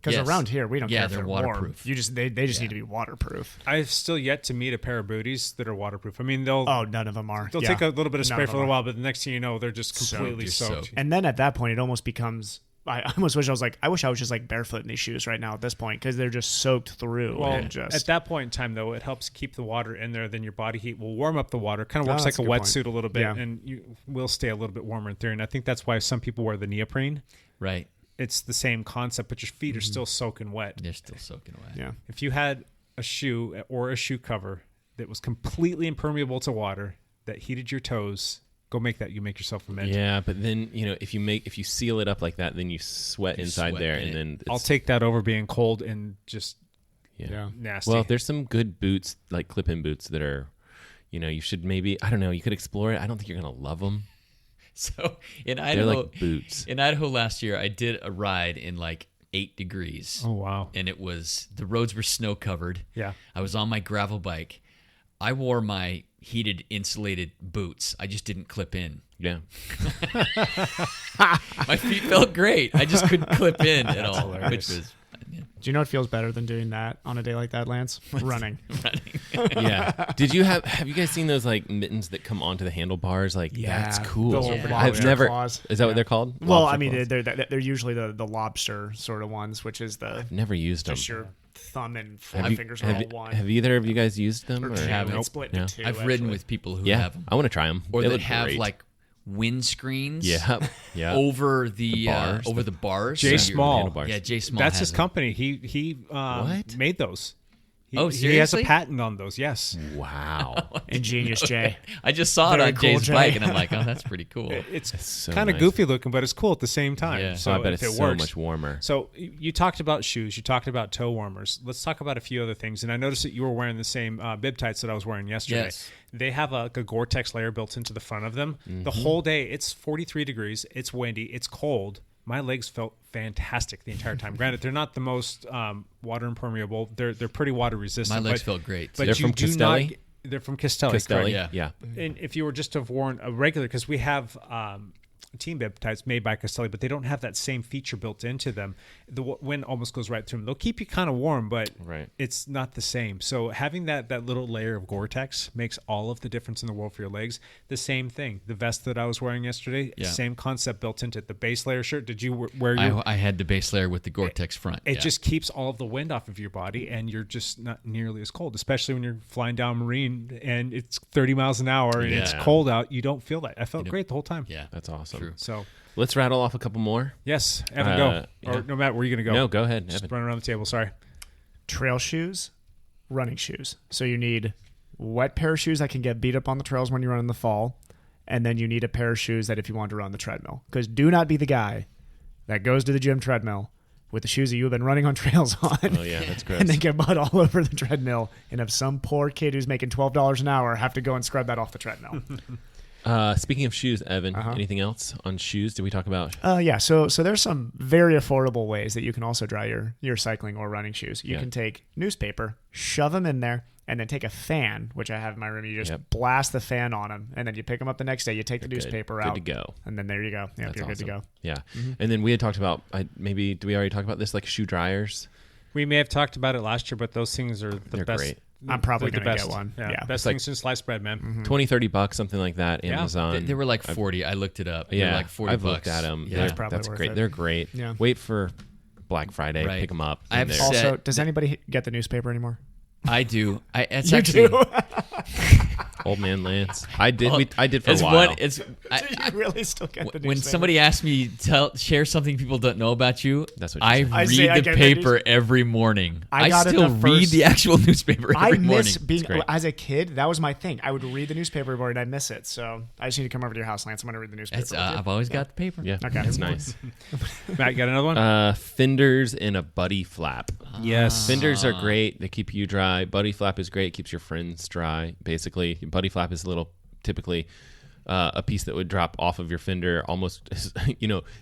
Because around here we don't care if
they're
waterproof. Warm. They just need to be waterproof.
I've still yet to meet a pair of booties that are waterproof. I mean, none
of them are.
They'll take a little bit of spray for a little while, but the next thing you know, they're just completely soaked.
And then at that point, it almost becomes. I almost wish I was just barefoot in these shoes right now at this point because they're just soaked through.
Well, at that point in time, though, it helps keep the water in there. Then your body heat will warm up the water. Kind of works like a wetsuit a little bit, and you will stay a little bit warmer in theory. And I think that's why some people wear the neoprene.
Right.
It's the same concept, but your feet are still soaking wet.
They're still soaking wet.
Yeah.
If you had a shoe or a shoe cover that was completely impermeable to water that heated your toes, go make that. You make yourself a mint.
Yeah, but then if you seal it up like that, then you sweat inside there, and then
I'll take that over being cold and just nasty.
Well, there's some good boots like clip-in boots that are, you should maybe you could explore it. I don't think you're gonna love them.
So in Idaho,
they're like boots.
In Idaho last year, I did a ride in 8 degrees.
Oh wow!
And the roads were snow covered.
Yeah.
I was on my gravel bike. I wore my heated insulated boots. I just didn't clip in.
Yeah.
My feet felt great. I just couldn't clip in at all, which was.
Do you know what feels better than doing that on a day like that, Lance? Running.
Yeah. Did you have you guys seen those mittens that come onto the handlebars? That's cool. I've never.
Claws.
Is that what they're called?
Well, I mean, they're usually the lobster sort of ones, which is the.
I've never used them.
Just your thumb and fingers are all one.
Have either of you guys used them?
Or haven't? Split into two.
I've ridden with people who have them.
I want to try them.
Or
they
that have
great.
windscreens
over
over
the
the bars.
Jay Small.
Yeah, Jay Small.
That's
has
his company. He made those.
Seriously?
He has a patent on those. Yes.
Wow.
Ingenious Jay.
I just saw it on Jay's bike, and I'm like, oh, that's pretty cool.
It's
so
kind of goofy looking, but it's cool at the same time.
Yeah.
So
I bet
if
it's
it
so
works.
much warmer.
So you talked about shoes. You talked about toe warmers. Let's talk about a few other things. And I noticed that you were wearing the same bib tights that I was wearing yesterday.
Yes.
They have a Gore-Tex layer built into the front of them. The whole day, it's 43 degrees. It's windy. It's cold. my legs felt fantastic the entire time. Granted, they're not the most water impermeable. They're pretty water resistant.
My legs felt great.
But
they're from Castelli?
They're from Castelli.
Castelli,
yeah.
And if you were just to have worn a regular, because we have team bib types made by Castelli, but they don't have that same feature built into them. The wind almost goes right through them. They'll keep you kind of warm, but it's not the same. So having that little layer of Gore-Tex makes all of the difference in the world for your legs. The same thing. The vest that I was wearing yesterday, same concept built into it. The base layer shirt, did you wear your...
I had the base layer with the Gore-Tex front.
It just keeps all of the wind off of your body, and you're just not nearly as cold, especially when you're flying down marine and it's 30 miles an hour and it's cold out. You don't feel that. I felt great the whole time.
Yeah,
that's awesome.
True.
So
let's rattle off a couple more.
Yes, Evan, go. Or no, Matt, where are you going to go?
No, go ahead.
Just
Evan.
run around the table. Sorry.
Trail shoes, running shoes. So you need wet pair of shoes that can get beat up on the trails when you run in the fall, and then you need a pair of shoes that if you want to run the treadmill. Because do not be the guy that goes to the gym treadmill with the shoes that you've been running on trails on.
Oh, yeah, that's gross.
And then get mud all over the treadmill and have some poor kid who's making $12 an hour have to go and scrub that off the treadmill.
Speaking of shoes, Evan, anything else on shoes? Did we talk about?
Yeah. So there's some very affordable ways that you can also dry your cycling or running shoes. You can take newspaper, shove them in there, and then take a fan, which I have in my room. You just blast the fan on them, and then you pick them up the next day. You take the newspaper out.
Good to go.
And then there you go. Yeah, you're good to go.
Yeah. And then we had talked about, maybe, do we already talk about this, like shoe dryers?
We may have talked about it last year, but those things are the best.
Great.
I'm probably going to get one.
Yeah. Best thing since sliced bread, man.
$20-$30, something like that. Amazon.
They were like 40. I looked it up.
Yeah.
They were like 40
I've
bucks.
looked at them.
Yeah.
That's
worth
great.
it.
They're great.
Yeah.
Wait for Black Friday.
Right.
Pick them up.
I have
They're-
Also, does anybody get the newspaper anymore?
I do. It's
You
actually
do?
Old man Lance. I did.
Well,
I did for a
it's
while.
Do you really still get the newspaper?
When somebody asks me share something people don't know about you,
That's what you
I
say.
I say I
read
get
the
the
paper every morning.
I got it
still
the
read
first-
the actual newspaper
I
every
miss
morning.
being
great.
as a kid. That was my thing. I would read the newspaper every morning. I miss it. So I just need to come over to your house, Lance. I'm going to read the newspaper.
That's,
with you.
I've always got the paper.
Yeah.
Okay.
That's nice.
Matt, you got another one?
Fenders and a buddy flap.
Yes.
Fenders are great. They keep you dry. Buddy flap is great. It keeps your friends dry. Basically, buddy flap is typically a piece that would drop off of your fender almost,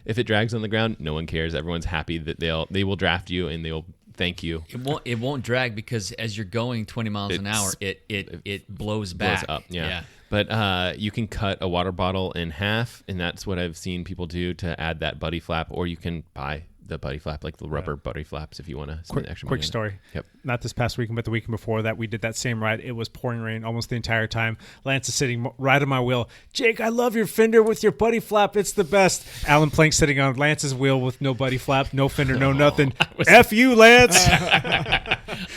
if it drags on the ground, no one cares. Everyone's happy that they will draft you and they'll thank you.
It won't drag because as you're going 20 miles an hour, it blows back.
Blows up, yeah. But you can cut a water bottle in half, and that's what I've seen people do to add that buddy flap, or you can buy the buddy flap, like the rubber buddy flaps, if you want to spend extra money.
Quick story.
Yep.
Not this past weekend, but the weekend before that, we did that same ride. It was pouring rain almost the entire time. Lance is sitting right on my wheel. Jake, I love your fender with your buddy flap. It's the best. Alan Plank sitting on Lance's wheel with no buddy flap, no fender, no nothing. F you, Lance.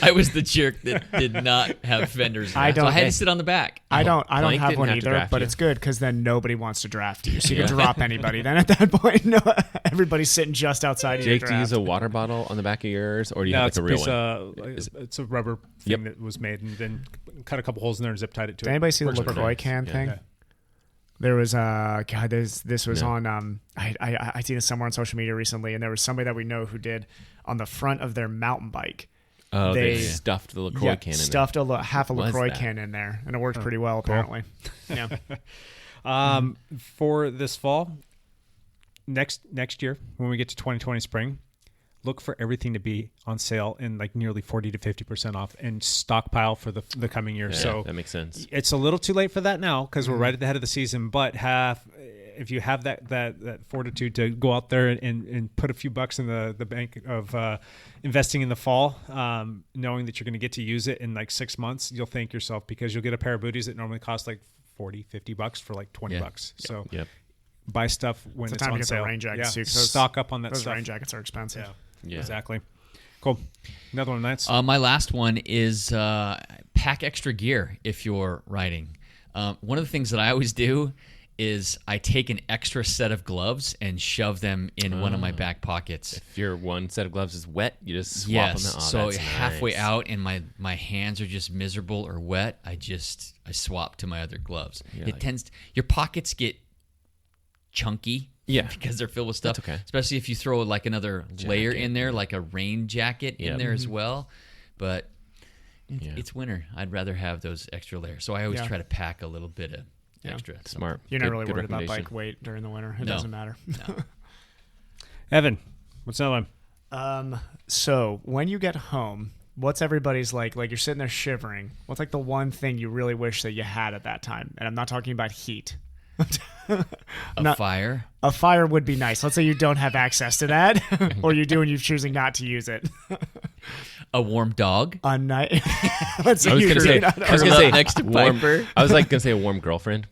I was the jerk that did not have fenders. So I had to sit on the back.
I don't
Plank
have
didn't
one
have to
either,
draft
but
you.
it's good because then nobody wants to draft you. So you can drop anybody. Then at that point, everybody's sitting just outside of your
Jake,
draft.
do you use a water bottle on the back of yours, or do you
No,
have
it's
like a real one?
it's a rubber thing that was made and then cut a couple holes in there and zip tied it to
Did
it.
anybody see the
Works perfect.
LaCroix can thing?
Yeah.
There was this was on I seen this somewhere on social media recently, and there was somebody that we know who did on the front of their mountain bike.
Oh, they stuffed the LaCroix can in there.
Stuffed half a
What was
LaCroix
that?
can in there, and it worked pretty well apparently. Yeah.
For this fall, next year when we get to 2020 spring, look for everything to be on sale in like nearly 40 to 50% off and stockpile for the coming year.
Yeah,
so
that makes sense.
It's a little too late for that now because we're right at the head of the season, but if you have that fortitude to go out there and put a few bucks in the bank of investing in the fall, knowing that you're going to get to use it in like 6 months, you'll thank yourself because you'll get a pair of booties that normally cost like $40-$50 for like $20. So buy stuff when it's
time
on
to get
sale.
the rain jackets too, 'cause
stock up on that
those
stuff.
rain jackets are expensive.
Yeah.
Exactly. Cool. Another one, Lance.
My last one is pack extra gear if you're riding. One of the things that I always do is I take an extra set of gloves and shove them in one of my back pockets.
If your one set of gloves is wet, you just swap
Yes.
them out. Oh,
So
that's
halfway
nice.
out and my hands are just miserable or wet, I swap to my other gloves. Your pockets get chunky.
Yeah.
Because they're filled with stuff.
That's okay.
Especially if you throw like another layer in there, like a rain jacket in there as well. But it's winter. I'd rather have those extra layers. So I always try to pack a little bit of extra.
Smart.
You're not
Good-
really
good
worried about
recommendation.
bike weight during the winter. It
No.
doesn't matter.
No.
Evan, what's another one?
So when you get home, what's everybody's like you're sitting there shivering. What's like the one thing you really wish that you had at that time? And I'm not talking about heat.
Fire?
A fire would be nice. Let's say you don't have access to that, or you do and you're choosing not to use it.
A warm dog?
A night. Let's say
I was
you
gonna
do
say,
not
I was gonna say
next to
warm.
Piper.
I was like gonna say a warm girlfriend.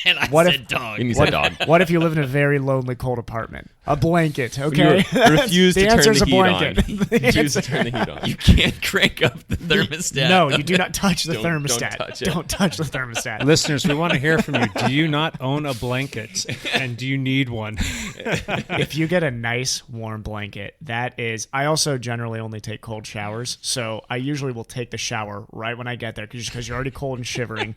And I
What
said
if-
dog.
And you said dog.
What if you live in a very lonely, cold apartment? A blanket, okay?
You refuse
the
to turn
answer's
the
a
heat
blanket.
on.
The
Refuse to
answer-
turn the heat on.
You can't crank up the thermostat.
No, you do not touch the
Don't
thermostat.
touch it.
Don't touch the thermostat.
Listeners, we want to hear from you. Do you not own a blanket? And do you need one?
If you get a nice warm blanket, that is. I also generally only take cold showers, so I usually will take the shower right when I get there because you're already cold and shivering,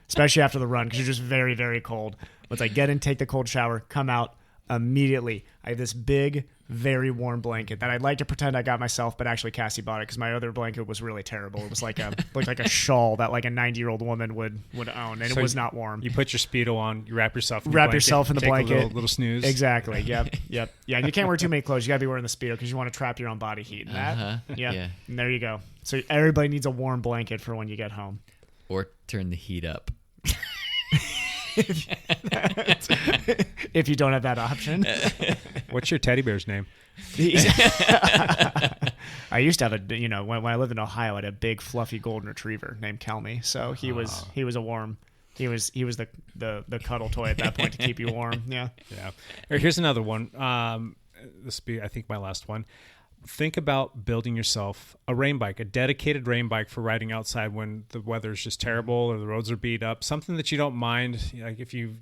especially after the run because you're just very, very cold. Once I get in, take the cold shower, come out immediately. I have this big, very warm blanket that I'd like to pretend I got myself, but actually Cassie bought it because my other blanket was really terrible. It was like looked like a shawl that like a 90-year-old woman would own, and
So
it was not warm.
You put your Speedo on, you wrap yourself in
the
take
blanket.
a little snooze.
Exactly. Yep. Yeah, and you can't wear too many clothes. You got to be wearing the Speedo because you want to trap your own body heat. And that.
Yeah.
And there you go. So everybody needs a warm blanket for when you get home.
Or turn the heat up.
If you don't have that option.
What's your teddy bear's name?
I used to have when I lived in Ohio, I had a big fluffy golden retriever named Kelmy. So he was a warm. He was the cuddle toy at that point to keep you warm. Yeah.
Yeah. Here's another one. This will be, I think, my last one. Think about building yourself a rain bike, a dedicated rain bike for riding outside when the weather is just terrible or the roads are beat up. Something that you don't mind, like if you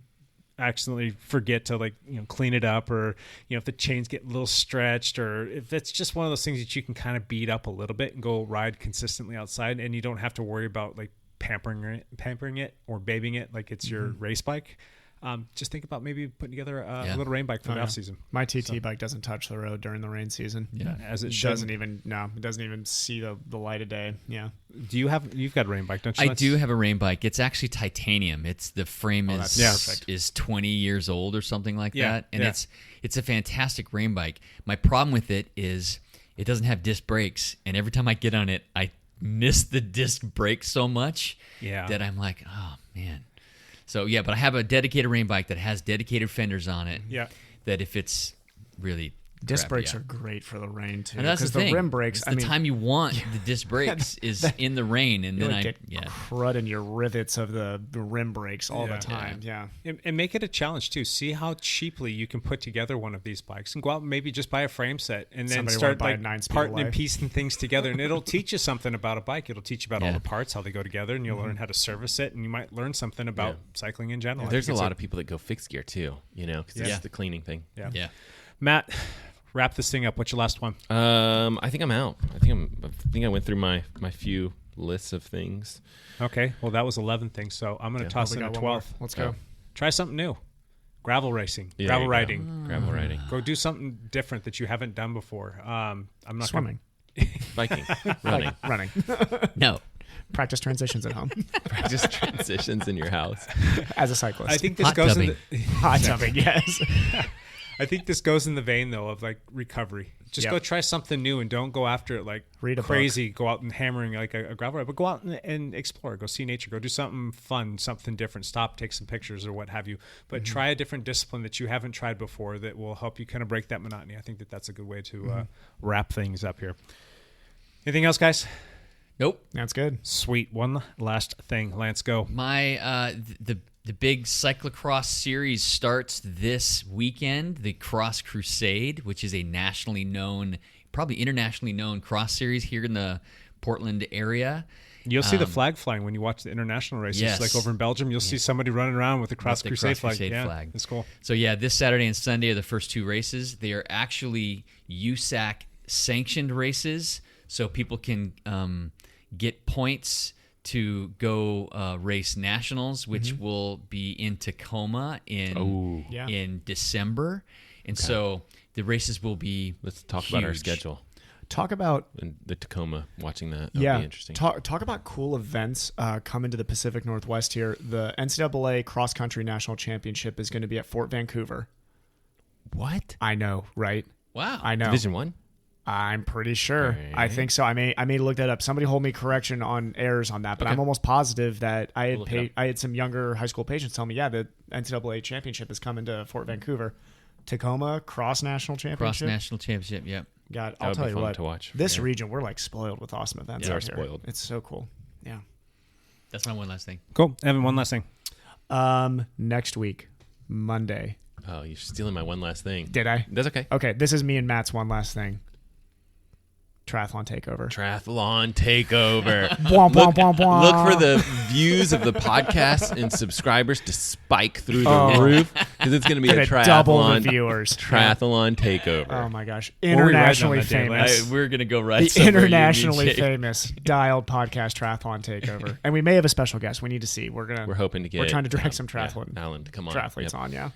accidentally forget to clean it up, or if the chains get a little stretched, or if it's just one of those things that you can kind of beat up a little bit and go ride consistently outside, and you don't have to worry about pampering it or babying it like it's your race bike. Just think about maybe putting together a little rain bike for the off season.
My TT bike doesn't touch the road during the rain season.
Yeah, as it
doesn't even see the light of day. Yeah.
You've got a rain bike, don't you?
I do have a rain bike. It's actually titanium. It's the frame is 20 years old or something like that, and it's a fantastic rain bike. My problem with it is it doesn't have disc brakes, and every time I get on it, I miss the disc brakes so much that I'm like, oh man. So, but I have a dedicated rain bike that has dedicated fenders on it.
Yeah.
That if it's really
disc brakes are great for the rain too.
And that's the thing.
Rim brakes.
It's the time you want the disc brakes is in the rain, and then
get crud in your rivets of the rim brakes all the time. Yeah.
And make it a challenge too. See how cheaply you can put together one of these bikes, and go out and maybe just buy a frame set, and then start parting and piecing things together. And it'll teach you something about a bike. It'll teach you about all the parts, how they go together, and you'll learn how to service it, and you might learn something about cycling in general.
There's a lot of people that go fixed gear too, because it's the cleaning thing.
Yeah. Matt, wrap this thing up. What's your last one?
I think I'm out. I think I went through my few lists of things.
Okay. Well, that was 11 things, so I'm going to toss in a 12th.
Let's go.
Try something new. Gravel racing.
Yeah,
gravel riding.
Gravel riding.
Go do something different that you haven't done before. I'm not
swimming.
Biking. Running.
Running.
No.
Practice transitions at home.
Practice transitions in your house.
As a cyclist.
I think this goes in
hot tubbing, yes.
I think this goes in the vein, though, of recovery. Just go try something new and don't go after it
read a
crazy. Book. Go out and hammering like a gravel ride, but go out and explore. Go see nature. Go do something fun, something different. Stop, take some pictures or what have you. But try a different discipline that you haven't tried before that will help you kind of break that monotony. I think that's a good way to wrap things up here. Anything else, guys?
Nope.
That's good.
Sweet. One last thing. Lance, go.
My the big cyclocross series starts this weekend. The Cross Crusade, which is a nationally known, probably internationally known cross series here in the Portland area.
You'll see the flag flying when you watch the international races.
Yes.
Like over in Belgium, you'll see somebody running around with the Cross Crusade flag. Yeah, it's cool.
So this Saturday and Sunday are the first two races. They are actually USAC sanctioned races, so people can get points to go race nationals, which will be in Tacoma in December. And so the races will be
Let's talk
huge.
about our schedule.
Talk about
in the Tacoma, watching that. That'll be interesting.
Talk about cool events coming to the Pacific Northwest here. The NCAA Cross Country National Championship is going to be at Fort Vancouver.
What?
I know, right?
Wow.
I know.
Division 1?
I'm pretty sure.
Right.
I think so. I may look that up. Somebody hold me correction on errors on that, but I'm almost positive that I had some younger high school patients tell me, the NCAA championship is coming to Fort Vancouver. Tacoma Cross National Championship.
Yep.
God, I'll tell you what.
To watch.
This region, we're like spoiled with awesome events.
Yeah,
out
we're
here.
spoiled.
It's so cool. Yeah.
That's my one last thing.
Cool. Evan, one last thing.
Next week, Monday.
Oh, you're stealing my one last thing.
Did I?
That's okay.
Okay, this is me and Matt's one last thing. Triathlon takeover. Bwomp, bwomp, bwomp, bwomp.
Look for the views of the podcast and subscribers to spike through the roof because it's going to be a triathlon,
double the viewers.
Triathlon takeover.
Oh my gosh. Internationally famous.
We're going to go right
the internationally famous dialed podcast triathlon takeover. And we may have a special guest. We need to see. We're hoping to get. We're trying to drag some triathlon.
Alan, come on.
Triathletes on, yeah.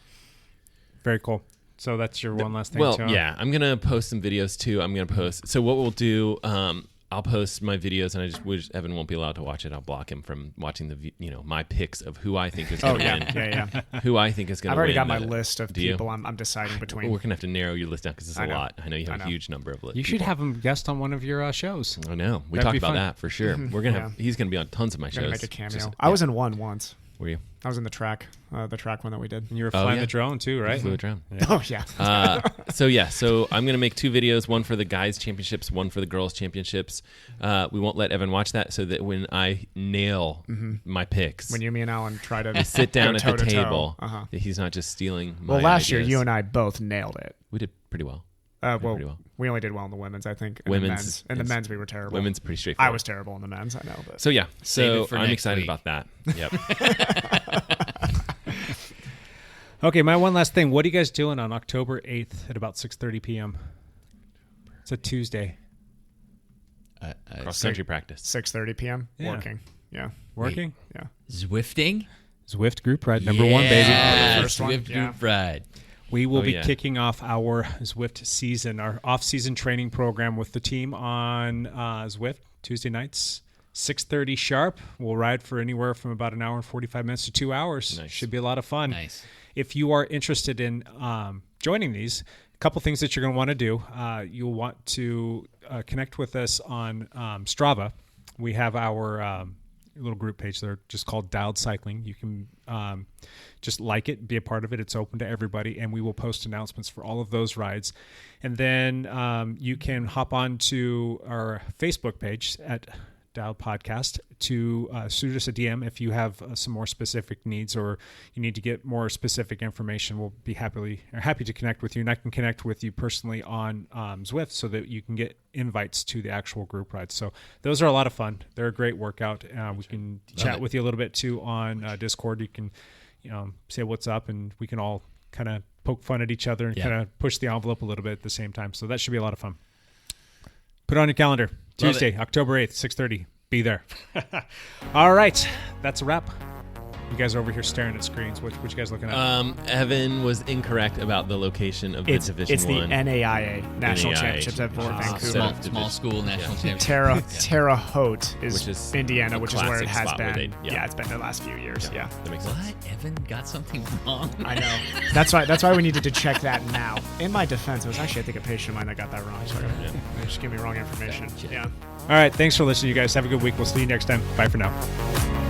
Very cool. So that's your one last thing.
Well,
too.
yeah, I'm gonna post some videos too. I'm gonna post. So what we'll do, I'll post my videos, and I just wish Evan won't be allowed to watch it. I'll block him from watching my picks of who I think is gonna win.
Yeah.
Who I think is gonna win.
I've already got my list of people I'm deciding between.
We're gonna have to narrow your list down because it's a lot. I know you have a huge number of lists.
You should have him guest on one of your shows.
I know. We talked about that for sure. We're gonna have. He's gonna be on tons of my shows.
Make a cameo. I was in one once.
Were you?
I was in the track one that we did.
And you were flying the drone too, right?
You flew a drone.
Yeah. Oh yeah.
So I'm gonna make 2 videos, one for the guys championships, one for the girls championships. We won't let Evan watch that so that when I nail my picks,
when me and Alan try to
sit down at the table, that he's not just stealing my
last year
ideas.
you and I both nailed it.
We did pretty well.
We only did well in the women's, I think. In the men's, we were terrible.
Women's pretty straightforward.
I was terrible in the men's, I know. But.
So yeah, I'm excited
week.
about that. Yep.
Okay, my one last thing. What are you guys doing on October 8th at about 6:30 p.m.? It's a Tuesday.
Cross country practice.
6:30 p.m.
Yeah.
Working. Yeah.
Working?
Yeah.
Zwifting?
Zwift Group Ride number 1, baby.
the first one.
Zwift Group Ride.
We will be kicking off our Zwift season, our off-season training program with the team on Zwift Tuesday nights, 6:30 sharp. We'll ride for anywhere from about an hour and 45 minutes to 2 hours.
Nice.
Should be a lot of fun.
Nice.
If you are interested in joining these, a couple things that you're going to want to do. You'll want to connect with us on Strava. We have our little group page there just called Dialed Cycling. You can just like it, be a part of it. It's open to everybody, and we will post announcements for all of those rides. And then you can hop on to our Facebook page at Dialed Podcast to shoot us a DM if you have some more specific needs or you need to get more specific information. We'll be happy to connect with you, and I can connect with you personally on Zwift so that you can get invites to the actual group rides. So those are a lot of fun. They're a great workout. We can chat with you a little bit too on Discord. You can say what's up, and we can all kind of poke fun at each other and kind of push the envelope a little bit at the same time. So that should be a lot of fun. Put it on your calendar. Tuesday, October 8th, 6:30. Be there. All right. That's a wrap. You guys are over here staring at screens. What you guys looking at?
Evan was incorrect about the location of the Division 1.
It's the NAIA National Championships at Fort Vancouver.
Small school national championship.
Terre Haute is Indiana,
a
which is where it has
classic spot
been.
where
It's been the last few years. Yeah.
That makes sense.
What? Evan got something wrong.
I know. That's why we needed to check that now. In my defense, it was actually, I think, a patient of mine that got that wrong. So they just gave me wrong information. Yeah.
All right. Thanks for listening, you guys. Have a good week. We'll see you next time. Bye for now.